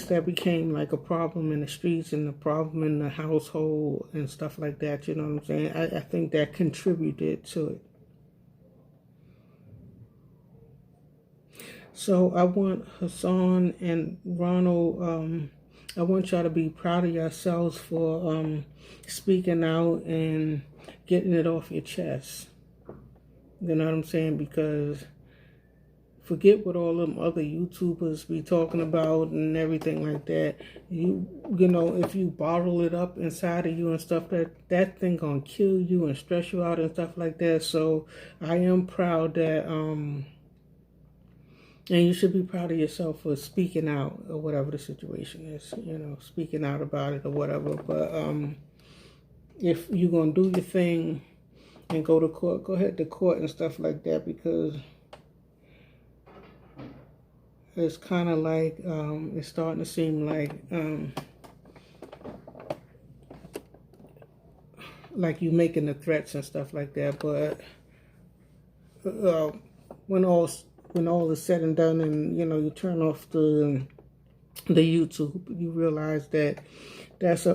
That became like a problem in the streets and a problem in the household and stuff like that. You know what I'm saying? I think that contributed to it. So I want Hassan and Ronald, I want y'all to be proud of yourselves for speaking out and getting it off your chest. You know what I'm saying? Because forget what all them other YouTubers be talking about and everything like that. You know, if you bottle it up inside of you and stuff, that thing gonna kill you and stress you out and stuff like that. So I am proud that and you should be proud of yourself for speaking out or whatever the situation is, you know, speaking out about it or whatever. But if you're gonna do your thing and go to court, go ahead to court and stuff like that, because it's kind of like it's starting to seem like you making the threats and stuff like that. But when all is said and done, and you know, you turn off the YouTube, you realize that that's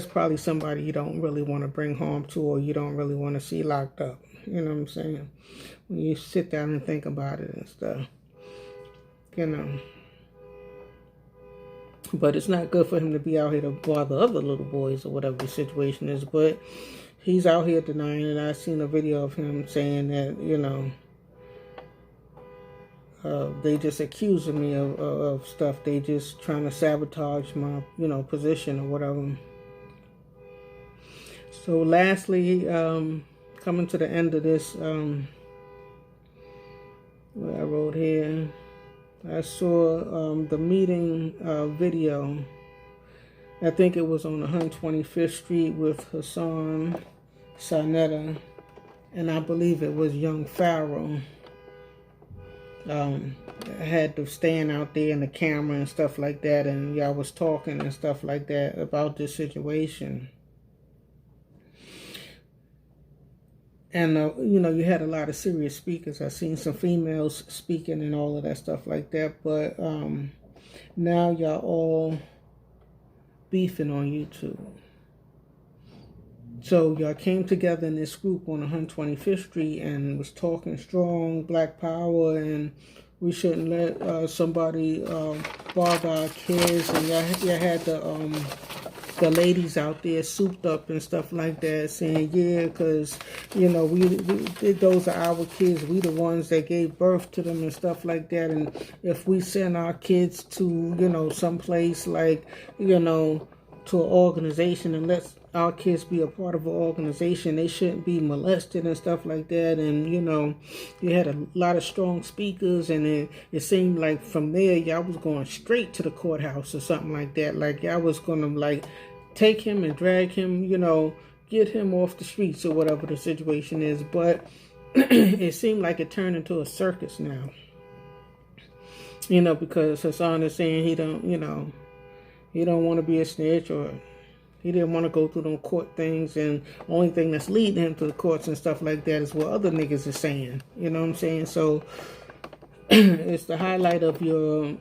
probably somebody you don't really want to bring harm to, or you don't really want to see locked up. You know what I'm saying? When you sit down and think about it and stuff, you know. But it's not good for him to be out here to bother other little boys or whatever the situation is. But he's out here denying it. I seen a video of him saying that, you know, they just accusing me of stuff. They just trying to sabotage my, you know, position or whatever. So lastly, coming to the end of this, what I wrote here, I saw the meeting video. I think it was on 125th Street with Hassan, Sanetta, and I believe it was young Pharaoh. I had to stand out there in the camera and stuff like that, and y'all was talking and stuff like that about this situation. And, you know, you had a lot of serious speakers. I seen some females speaking and all of that stuff like that. But now y'all all beefing on YouTube. So y'all came together in this group on 125th Street and was talking strong Black Power, and we shouldn't let somebody bother our kids. And y'all had the ladies out there souped up and stuff like that, saying, yeah, because, you know, we those are our kids. We the ones that gave birth to them and stuff like that. And if we send our kids to, you know, someplace like, you know, to an organization and let our kids be a part of an organization, they shouldn't be molested and stuff like that. And, you know, you had a lot of strong speakers, and it seemed like from there y'all was going straight to the courthouse or something like that. Like y'all was gonna like take him and drag him, you know, get him off the streets or whatever the situation is. But it seemed like it turned into a circus now, you know, because Hassan is saying he don't want to be a snitch, or he didn't want to go through them court things, and only thing that's leading him to the courts and stuff like that is what other niggas are saying. You know what I'm saying? So it's the highlight of your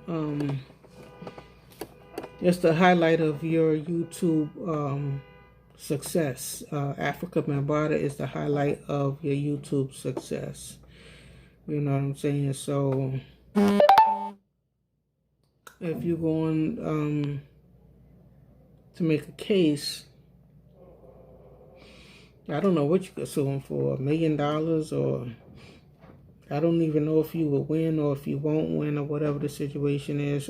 YouTube success. Afrika Bambaataa is the highlight of your YouTube success. You know what I'm saying? So if you're going to make a case, I don't know what you could sue him for, $1 million, or I don't even know if you will win or if you won't win or whatever the situation is.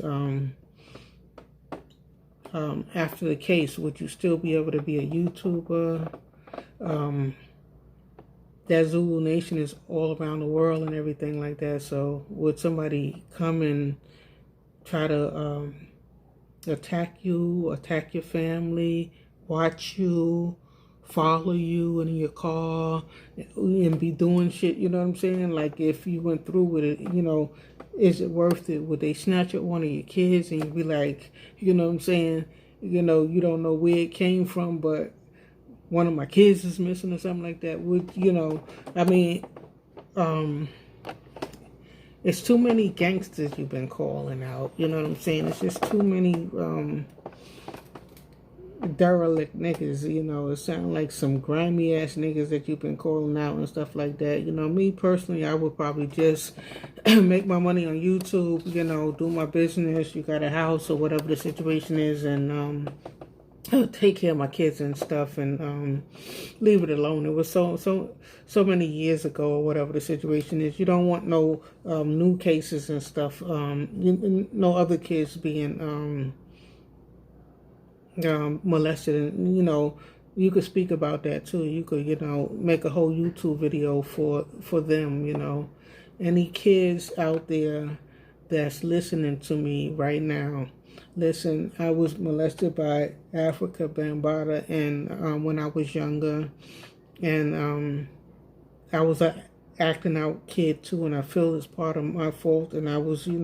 After the case, would you still be able to be a YouTuber? That Zulu Nation is all around the world and everything like that. So would somebody come and try to attack you, attack your family, watch you, follow you in your car, and be doing shit, you know what I'm saying? Like, if you went through with it, you know, is it worth it? Would they snatch up one of your kids and you'd be like, you know what I'm saying, you know, you don't know where it came from, but one of my kids is missing or something like that? Would, you know, I mean, it's too many gangsters you've been calling out, you know what I'm saying? It's just too many derelict niggas, it sound like some grimy ass niggas that you've been calling out and stuff like that. Me personally, I would probably just make my money on YouTube, do my business. You got a house or whatever the situation is, and take care of my kids and stuff, and leave it alone. It was so many years ago, or whatever the situation is. You don't want no new cases and stuff. No other kids being molested, and you could speak about that too. You could make a whole YouTube video for them. Any kids out there that's listening to me right now, listen. I was molested by Afrika Bambaataa, and when I was younger, and I was a acting out kid too, and I feel it's part of my fault, and I was in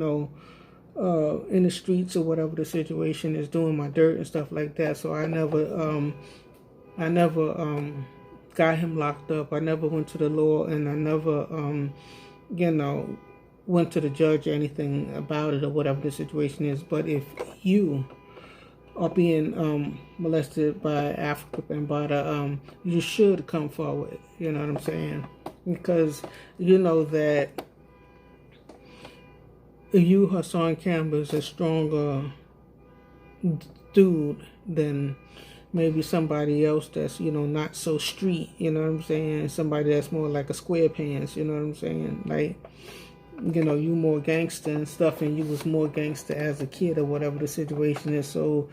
the streets or whatever the situation is, doing my dirt and stuff like that. So I never got him locked up. I never went to the law, and I never went to the judge or anything about it or whatever the situation is. But if you are being molested by Afrika Bambaataa, you should come forward. You know what I'm saying? Because you know that you, Hassan Campbell, is a stronger dude than maybe somebody else that's, not so street, you know what I'm saying? Somebody that's more like a square pants, you know what I'm saying? Like, you more gangster and stuff, and you was more gangster as a kid or whatever the situation is. So,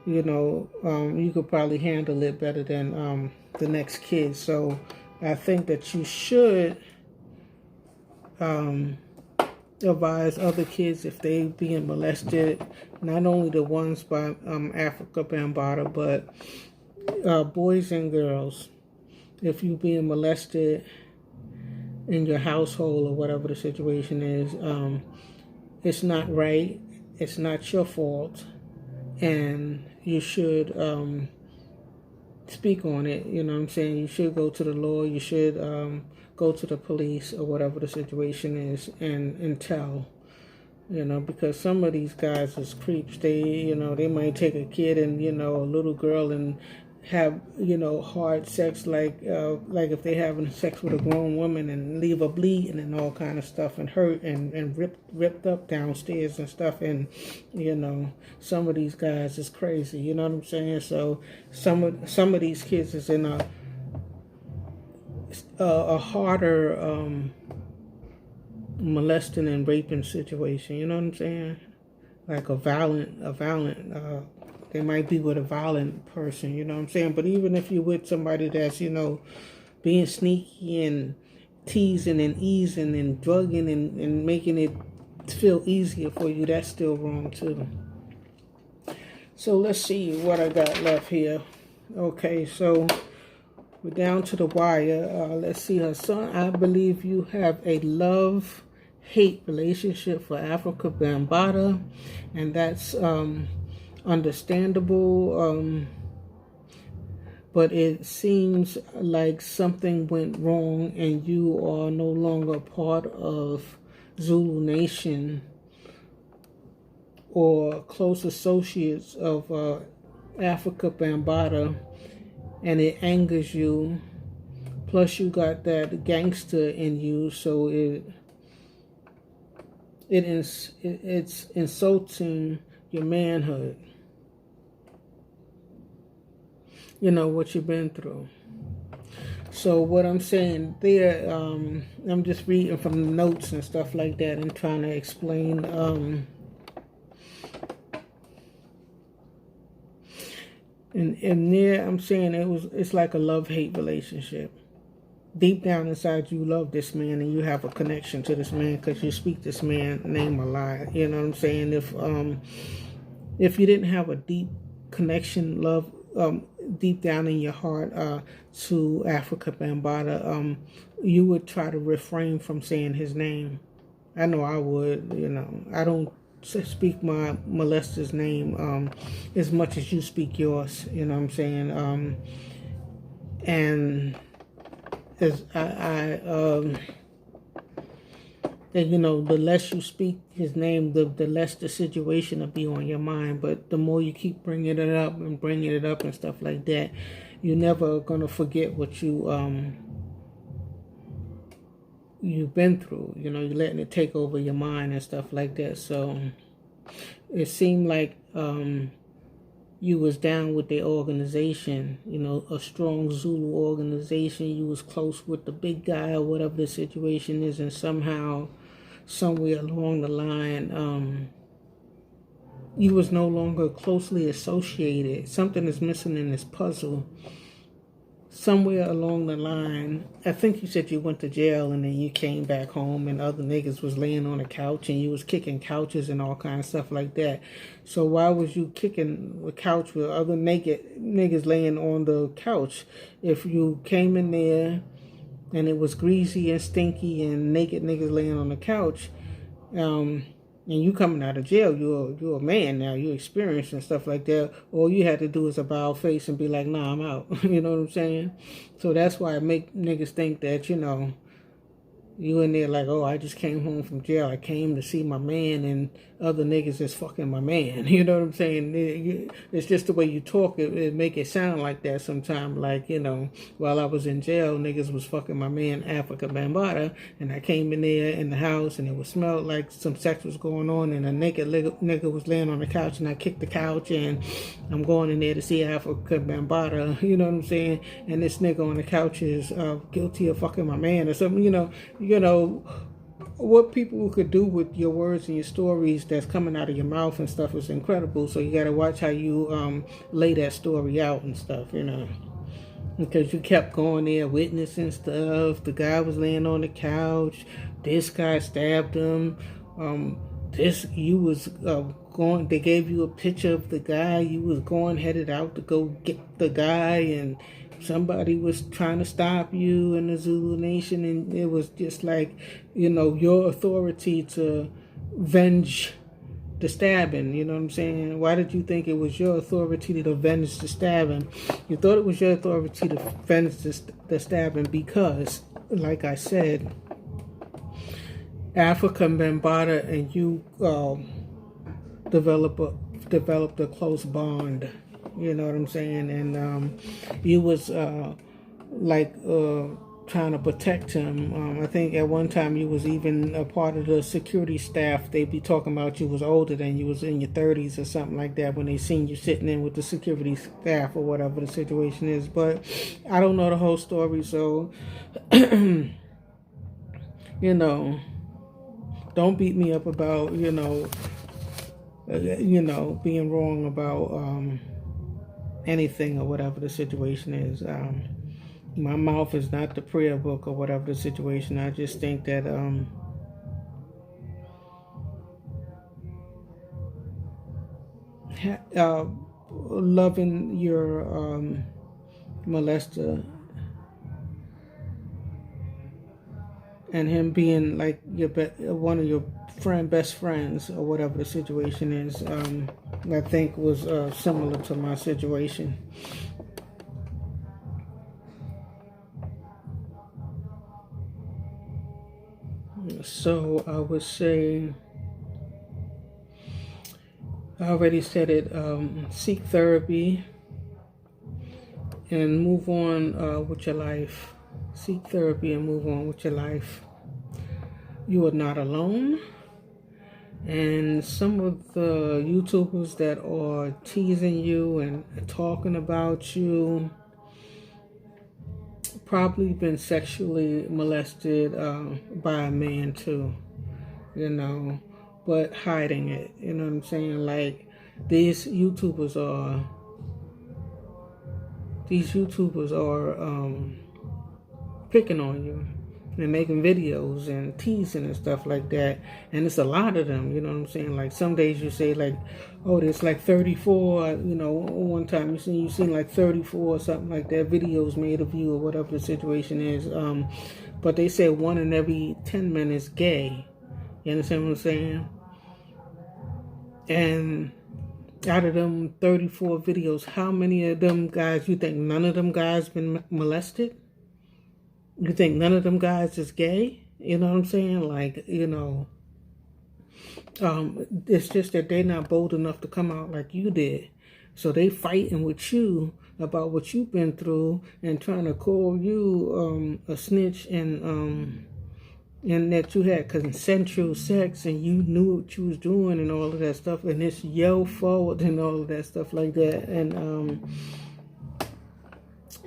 you could probably handle it better than the next kid. So I think that you should advise other kids if they being molested, not only the ones by Afrika Bambaataa, but boys and girls. If you being molested in your household or whatever the situation is, it's not right. It's not your fault, and you should speak on it. You know what I'm saying? You should go to the law. You should go to the police or whatever the situation is, and tell, because some of these guys is creeps. They, they might take a kid and, a little girl and have, hard sex, like if they having sex with a grown woman, and leave her bleeding and all kind of stuff, and hurt and ripped up downstairs and stuff. And, some of these guys is crazy, you know what I'm saying? So some of these kids is in a harder molesting and raping situation, you know what I'm saying? Like a violent they might be with a violent person, you know what I'm saying? But even if you're with somebody that's, being sneaky and teasing and easing and drugging and making it feel easier for you, that's still wrong too. So let's see what I got left here. Okay, so we're down to the wire. Let's see, Hassan, I believe you have a love-hate relationship for Afrika Bambaataa, and that's understandable, but it seems like something went wrong and you are no longer part of Zulu Nation or close associates of Afrika Bambaataa, and it angers you. Plus you got that gangster in you, so it's insulting your manhood. What you've been through. So what I'm saying there, I'm just reading from the notes and stuff like that and trying to explain. And there I'm saying it's like a love-hate relationship. Deep down inside you love this man and you have a connection to this man because you speak this man's name a lot. You know what I'm saying? If you didn't have a deep connection, love, deep down in your heart to Afrika Bambaataa, you would try to refrain from saying his name. I know I would. I don't speak my molester's name as much as you speak yours. You know what I'm saying? And as And, you know, the less you speak his name, the less the situation will be on your mind. But the more you keep bringing it up and stuff like that, you're never going to forget what you've been through. You know, you're letting it take over your mind and stuff like that. So it seemed like you was down with the organization, you know, a strong Zulu organization. You was close with the big guy or whatever the situation is, and somehow, somewhere along the line, you was no longer closely associated. Something is missing in this puzzle. Somewhere along the line, I think you said you went to jail and then you came back home and other niggas was laying on the couch and you was kicking couches and all kinds of stuff like that. So why was you kicking the couch with other naked niggas laying on the couch? If you came in there and it was greasy and stinky and naked niggas laying on the couch, and you coming out of jail, you're a man now, you're experienced and stuff like that. All you had to do is a bow face and be like, nah, I'm out. You know what I'm saying? So that's why I make niggas think that, you know, you in there like, oh, I just came home from jail. I came to see my man, and other niggas is fucking my man. You know what I'm saying? It's just the way you talk. It make it sound like that sometimes. Like, you know, while I was in jail, niggas was fucking my man, Afrika Bambaataa, and I came in there in the house, and it was smelled like some sex was going on, and a naked nigga was laying on the couch, and I kicked the couch, and I'm going in there to see Afrika Bambaataa. You know what I'm saying? And this nigga on the couch is guilty of fucking my man or something. You know, what people could do with your words and your stories that's coming out of your mouth and stuff is incredible. So you got to watch how you lay that story out and stuff, you know. Because you kept going there witnessing stuff. The guy was laying on the couch. This guy stabbed him. You was going, they gave you a picture of the guy. You was headed out to go get the guy, and somebody was trying to stop you in the Zulu Nation, and it was just like, you know, your authority to avenge the stabbing. You know what I'm saying? Why did you think it was your authority to avenge the stabbing? You thought it was your authority to avenge the stabbing because, like I said, Afrika Bambaataa and you developed a close bond. You know what I'm saying? And you was trying to protect him. I think at one time you was even a part of the security staff. They'd be talking about you was older than you was in your 30s or something like that when they seen you sitting in with the security staff or whatever the situation is. But I don't know the whole story, so you know, don't beat me up about being wrong about anything or whatever the situation is. My mouth is not the prayer book or whatever the situation. I just think that loving your molester and him being like one of your best friends or whatever the situation is, I think was similar to my situation. So I would say, I already said it, seek therapy and move on with your life. Seek therapy and move on with your life. You are not alone. And some of the YouTubers that are teasing you and talking about you probably been sexually molested by a man too, you know, but hiding it. You know what I'm saying? Like, these YouTubers are picking on you and making videos and teasing and stuff like that, and it's a lot of them. You know what I'm saying? Like, some days you say like, oh, there's like 34, you know, one time you seen like 34 or something like that videos made of you or whatever the situation is, but they say 1 in every 10 men is gay. You understand what I'm saying? And out of them 34 videos, how many of them guys, you think none of them guys been molested? You think none of them guys is gay You know what I'm saying? Like, it's just that they're not bold enough to come out like you did. So they fighting with you about what you've been through and trying to call you a snitch and that you had consensual sex and you knew what you was doing and all of that stuff, and it's yo forward and all of that stuff like that,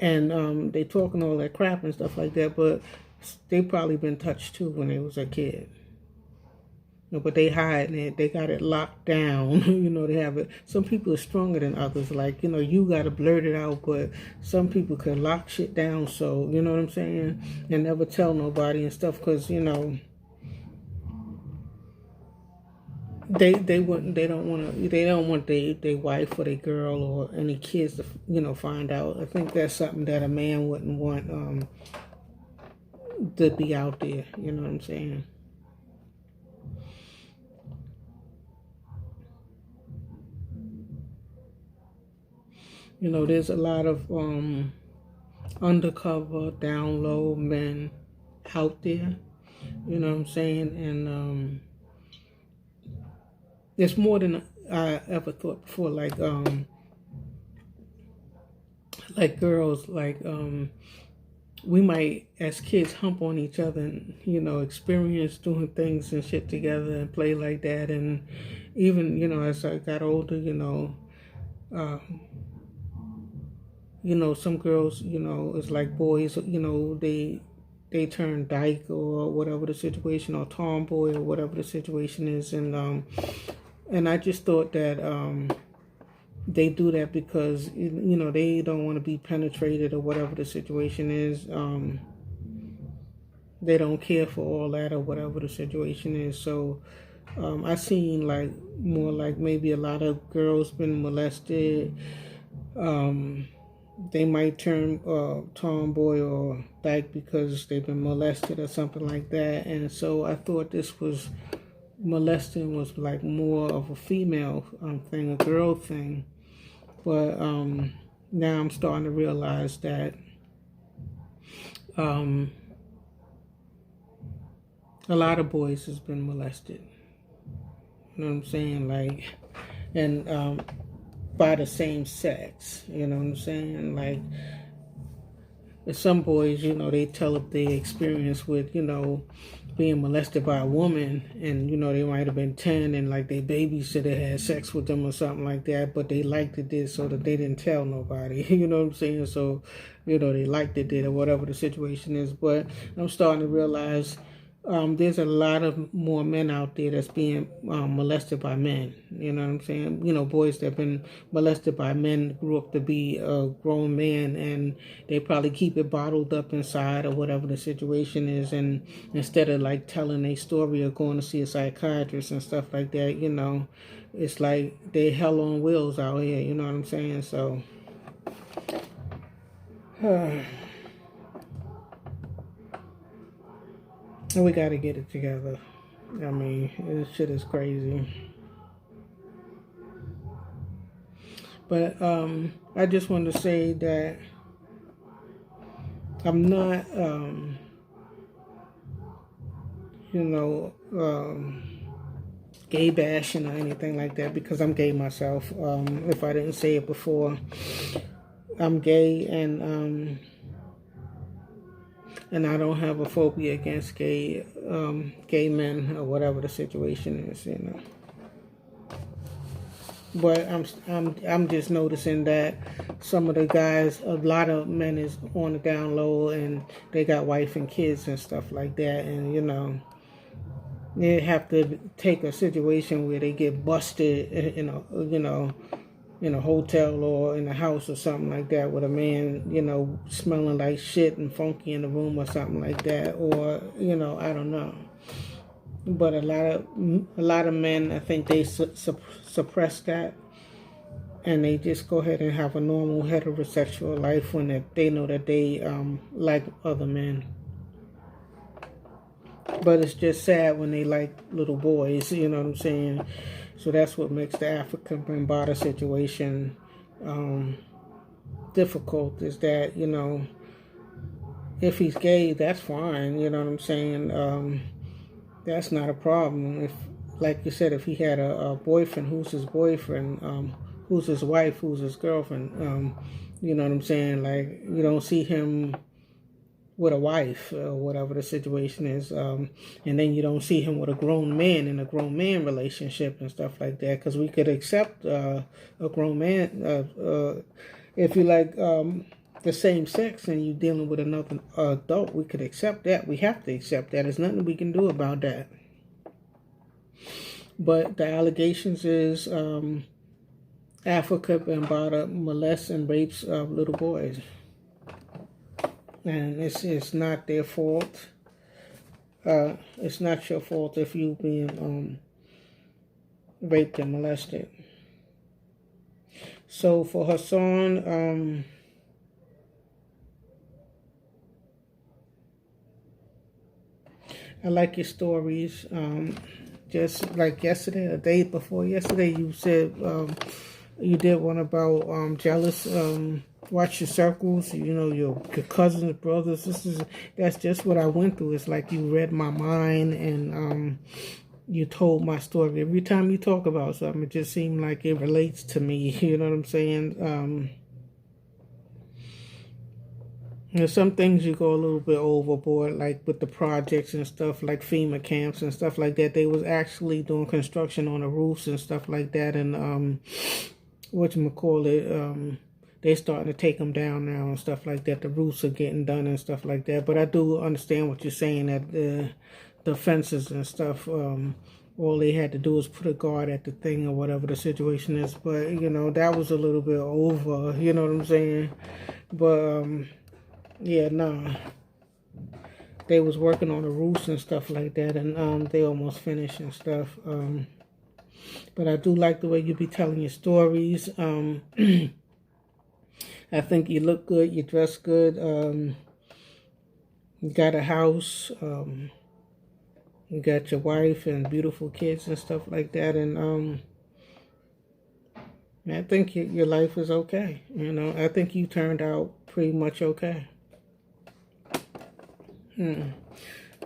and they talking all that crap and stuff like that, but they probably been touched too when they was a kid. But they hiding it. They got it locked down. They have it. Some people are stronger than others. Like, you got to blurt it out, but some people can lock shit down. So, you know what I'm saying? And never tell nobody and stuff because, they wouldn't, they don't want their wife or their girl or any kids to, find out. I think that's something that a man wouldn't want to be out there. You know what I'm saying? There's a lot of undercover, down low men out there. You know what I'm saying? And it's more than I ever thought before. Like girls, we might, as kids, hump on each other and, experience doing things and shit together and play like that. And even, as I got older, some girls, it's like boys, they turn dyke or whatever the situation, or tomboy or whatever the situation is. And I just thought that they do that because, they don't want to be penetrated or whatever the situation is. They don't care for all that or whatever the situation is. So I seen more like maybe a lot of girls been molested. They might turn tomboy or dyke because they've been molested or something like that. And so I thought molesting was like more of a female thing, a girl thing. But now I'm starting to realize that a lot of boys has been molested. You know what I'm saying? And by the same sex, you know what I'm saying? Some boys, they tell up their experience with, being molested by a woman, and, they might have been 10 and their babysitter had sex with them or something like that, but they liked it so that they didn't tell nobody, you know what I'm saying? So, they liked it or whatever the situation is. But I'm starting to realize there's a lot of more men out there that's being molested by men. You know what I'm saying? Boys that have been molested by men grew up to be a grown man, and they probably keep it bottled up inside or whatever the situation is. And instead of telling a story or going to see a psychiatrist and stuff like that, it's like they hell on wheels out here. You know what I'm saying? So. And we got to get it together. I mean, this shit is crazy. But I just wanted to say that I'm not, gay bashing or anything like that, because I'm gay myself. If I didn't say it before, I'm gay, and I don't have a phobia against gay men or whatever the situation is, But I'm just noticing that some of the guys, a lot of men is on the down low, and they got wife and kids and stuff like that, and they have to take a situation where they get busted, in a hotel or in a house or something like that, with a man, smelling like shit and funky in the room or something like that, or I don't know. But a lot of men, I think they suppress that, and they just go ahead and have a normal heterosexual life when they know that they like other men. But it's just sad when they like little boys, you know what I'm saying? So that's what makes the Afrika Bambaataa situation difficult, is that, if he's gay, that's fine. You know what I'm saying? That's not a problem. If, like you said, if he had a boyfriend, who's his boyfriend, who's his wife, who's his girlfriend, you know what I'm saying? Like, you don't see him with a wife or whatever the situation is, and then you don't see him with a grown man in a grown man relationship and stuff like that, because we could accept a grown man if you like the same sex and you're dealing with another adult. We could accept that. We have to accept that. There's nothing we can do about that. But the allegations is Afrika, Bambaataa molests and rapes little boys. And it's not their fault. It's not your fault if you've been raped and molested. So for Hassan, I like your stories. Just like yesterday, the day before yesterday, you said you did one about jealous. Watch your circles, you know, your cousins, brothers. That's just what I went through. It's like you read my mind and you told my story. Every time you talk about something, it just seemed like it relates to me. You know what I'm saying? There's some things you go a little bit overboard, like with the projects and stuff, like FEMA camps and stuff like that. They was actually doing construction on the roofs and stuff like that, and whatchamacallit, they starting to take them down now and stuff like that. The roofs are getting done and stuff like that. But I do understand what you're saying, that the fences and stuff, all they had to do was put a guard at the thing or whatever the situation is. But, you know, that was a little bit over, you know what I'm saying? But, yeah, no. They was working on the roofs and stuff like that, and they almost finished and stuff. But I do like the way you be telling your stories. I think you look good, you dress good, you got a house, you got your wife and beautiful kids and stuff like that, and I think your life is okay. You know, I think you turned out pretty much okay.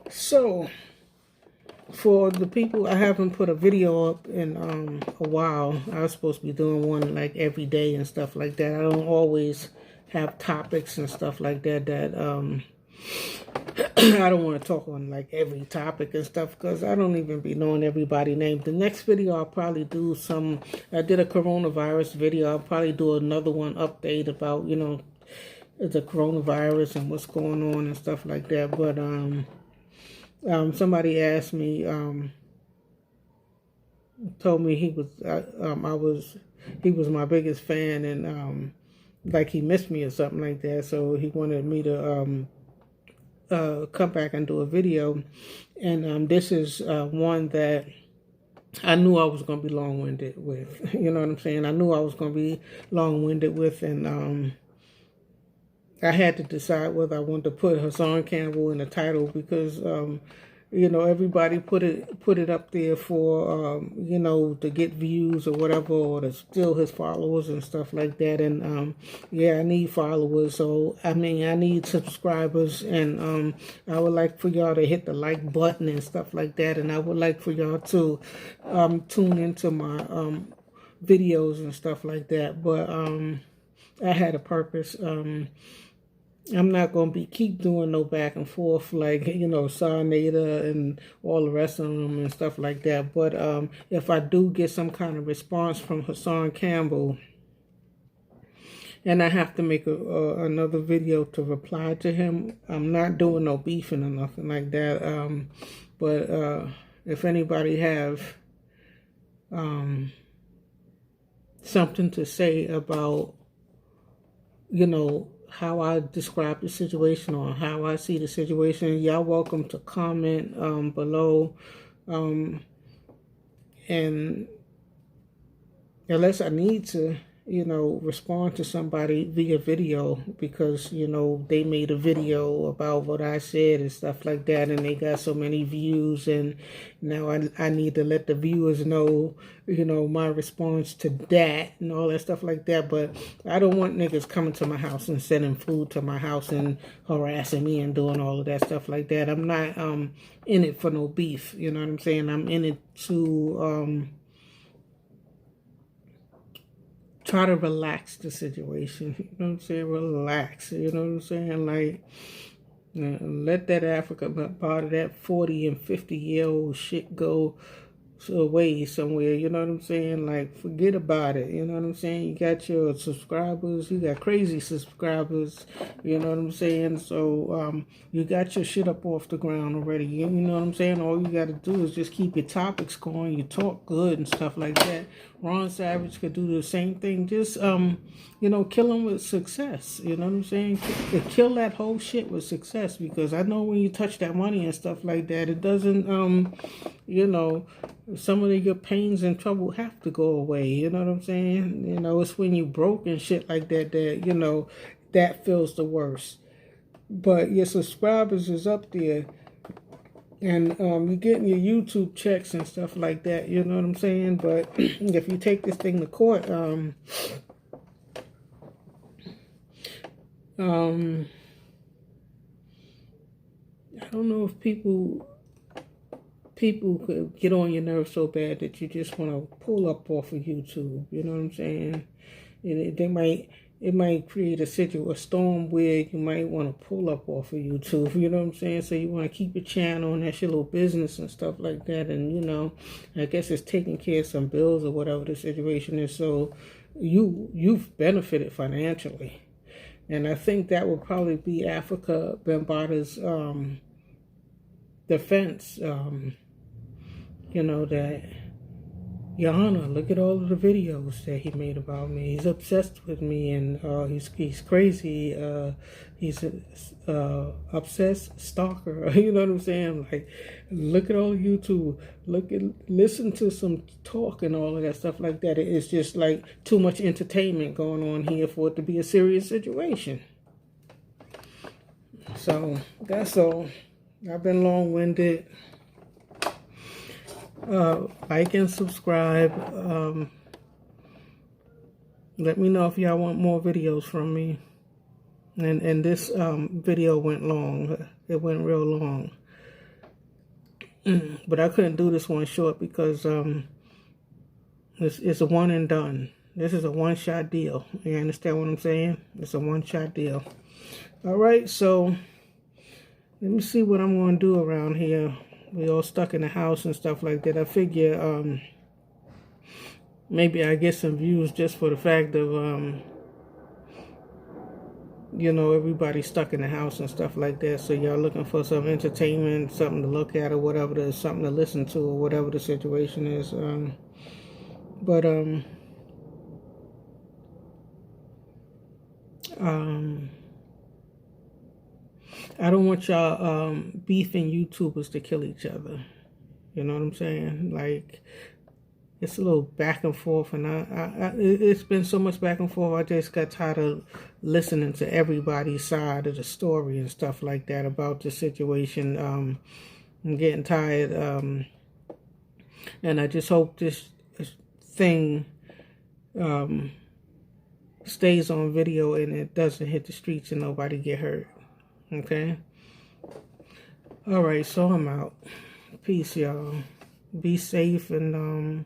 So, for the people, I haven't put a video up in a while. I was supposed to be doing one like every day and stuff like that. I don't always have topics and stuff like that I don't want to talk on like every topic and stuff, because I don't even be knowing everybody's name. The next video I'll probably do I did a coronavirus video. I'll probably do another one update about, you know, the coronavirus and what's going on and stuff like that. But somebody asked me, told me he was my biggest fan, and like he missed me or something like that. So he wanted me to come back and do a video, and this is one that I knew I was going to be long-winded with. You know what I'm saying? I knew I was going to be long-winded with, and I had to decide whether I wanted to put Hassan Campbell in the title, because you know, everybody put it up there for you know, to get views or whatever, or to steal his followers and stuff like that. And yeah, I need followers, so I mean, I need subscribers, and I would like for y'all to hit the like button and stuff like that. And I would like for y'all to tune into my videos and stuff like that. But I had a purpose. I'm not going to keep doing no back and forth like, you know, Sarnada and all the rest of them and stuff like that. But if I do get some kind of response from Hassan Campbell, and I have to make another video to reply to him, I'm not doing no beefing or nothing like that. But if anybody have something to say about, you know, how I describe the situation or how I see the situation, y'all welcome to comment below. And unless I need to, respond to somebody via video because, they made a video about what I said and stuff like that, and they got so many views, and now I need to let the viewers know, my response to that and all that stuff like that. But I don't want niggas coming to my house and sending food to my house and harassing me and doing all of that stuff like that. I'm not in it for no beef, you know what I'm saying? I'm in it to try to relax the situation, you know what I'm saying? Relax, you know what I'm saying? Like, let that Afrika, part of that 40 and 50-year-old shit go away somewhere, you know what I'm saying? Like, forget about it, you know what I'm saying? You got your subscribers, you got crazy subscribers, you know what I'm saying? So, you got your shit up off the ground already, you know what I'm saying? All you got to do is just keep your topics going, you talk good and stuff like that. Ron Savage could do the same thing, just, kill him with success, you know what I'm saying? Kill that whole shit with success, because I know when you touch that money and stuff like that, it doesn't, some of your pains and trouble have to go away, you know what I'm saying? It's when you broke and shit like that, that feels the worst. But your subscribers is up there, and you're getting your YouTube checks and stuff like that, you know what I'm saying? But if you take this thing to court, I don't know if people could get on your nerves so bad that you just want to pull up off of YouTube, you know what I'm saying? It might create a storm where you might want to pull up off of YouTube, you know what I'm saying? So you want to keep your channel, and that's your little business and stuff like that. And, I guess it's taking care of some bills or whatever the situation is. So you've benefited financially. And I think that would probably be Afrika Bambaataa's defense, that, Your Honor, look at all of the videos that he made about me. He's obsessed with me, and he's crazy. He's a obsessed stalker. You know what I'm saying? Like, look at all YouTube. Listen to some talk and all of that stuff like that. It's just like too much entertainment going on here for it to be a serious situation. So that's all. I've been long-winded. Like and subscribe. Let me know if y'all want more videos from me. And this video went long. It went real long. But I couldn't do this one short because it's a one and done. This is a one-shot deal. You understand what I'm saying? It's a one-shot deal. All right, so let me see what I'm going to do around here. We all stuck in the house and stuff like that. I figure maybe I get some views just for the fact of, everybody stuck in the house and stuff like that. So y'all looking for some entertainment, something to look at or whatever, something to listen to or whatever the situation is. I don't want y'all beefing YouTubers to kill each other. You know what I'm saying? Like, it's a little back and forth, and it's been so much back and forth. I just got tired of listening to everybody's side of the story and stuff like that about the situation. I'm getting tired, and I just hope this thing stays on video and it doesn't hit the streets and nobody get hurt. Okay? Alright, so I'm out. Peace, y'all. Be safe and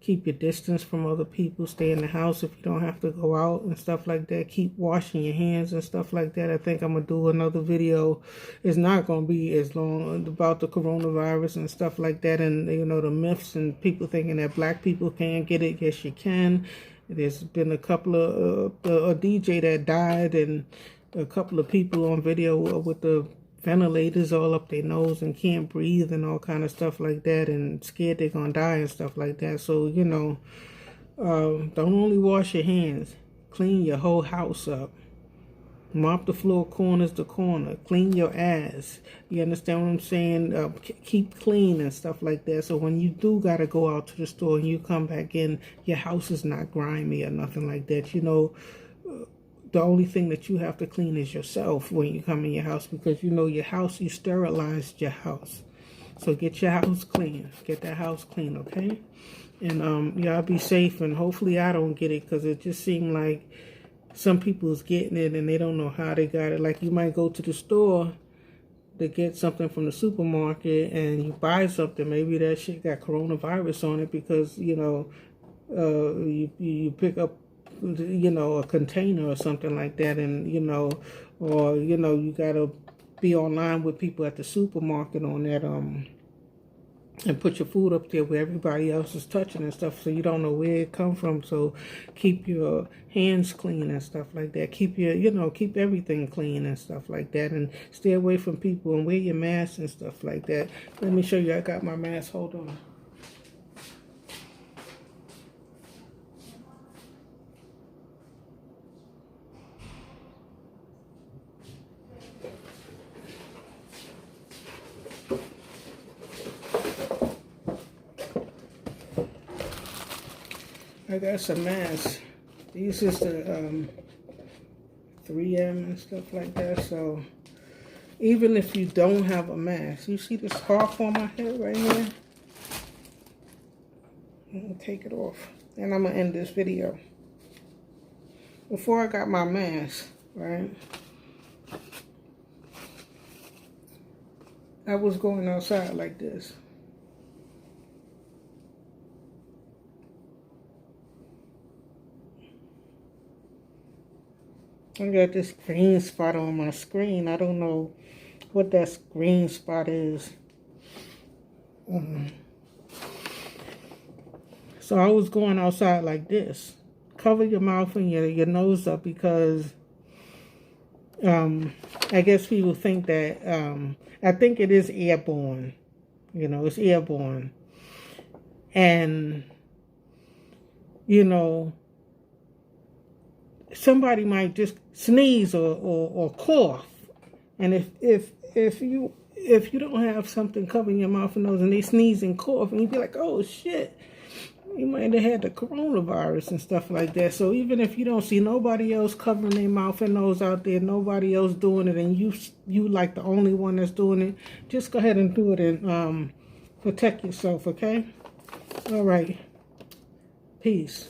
keep your distance from other people. Stay in the house if you don't have to go out and stuff like that. Keep washing your hands and stuff like that. I think I'm going to do another video. It's not going to be as long about the coronavirus and stuff like that. And, the myths and people thinking that black people can't get it. Yes, you can. There's been a couple of a DJ that died, and a couple of people on video with the ventilators all up their nose and can't breathe and all kind of stuff like that, and scared they're gonna die and stuff like that. So don't only wash your hands, clean your whole house up. Mop the floor corners to corner. Clean your ass. You understand what I'm saying? Keep clean and stuff like that. So when you do got to go out to the store and you come back in, your house is not grimy or nothing like that. You know, the only thing that you have to clean is yourself when you come in your house, because you know your house, you sterilized your house. So get your house clean. Get that house clean, okay? And y'all be safe, and hopefully I don't get it, because it just seemed like some people's getting it and they don't know how they got it. Like, you might go to the store to get something from the supermarket and you buy something, maybe that shit got coronavirus on it because, you know, you pick up, you know, a container or something like that, and, you know, or, you know, you got to be online with people at the supermarket on that, and put your food up there where everybody else is touching and stuff, so you don't know where it come from. So keep your hands clean and stuff like that. Keep your, you know, keep everything clean and stuff like that, and stay away from people and wear your mask and stuff like that. Let me show you. I got my mask. Hold on. I got some masks. These is the 3M and stuff like that. So even if you don't have a mask, you see the scarf on my head right here? I'm gonna take it off, and I'm gonna end this video. Before I got my mask, right, I was going outside like this. I got this green spot on my screen. I don't know what that green spot is. So I was going outside like this. Cover your mouth and your nose up, because I guess people think that, I think it is airborne. You know, it's airborne. And, you know, somebody might just sneeze or cough, and if you don't have something covering your mouth and nose, and they sneeze and cough, and you'd be like, oh shit, you might have had the coronavirus and stuff like that. So even if you don't see nobody else covering their mouth and nose out there, nobody else doing it, and you like the only one that's doing it, just go ahead and do it and protect yourself, okay? All right, peace.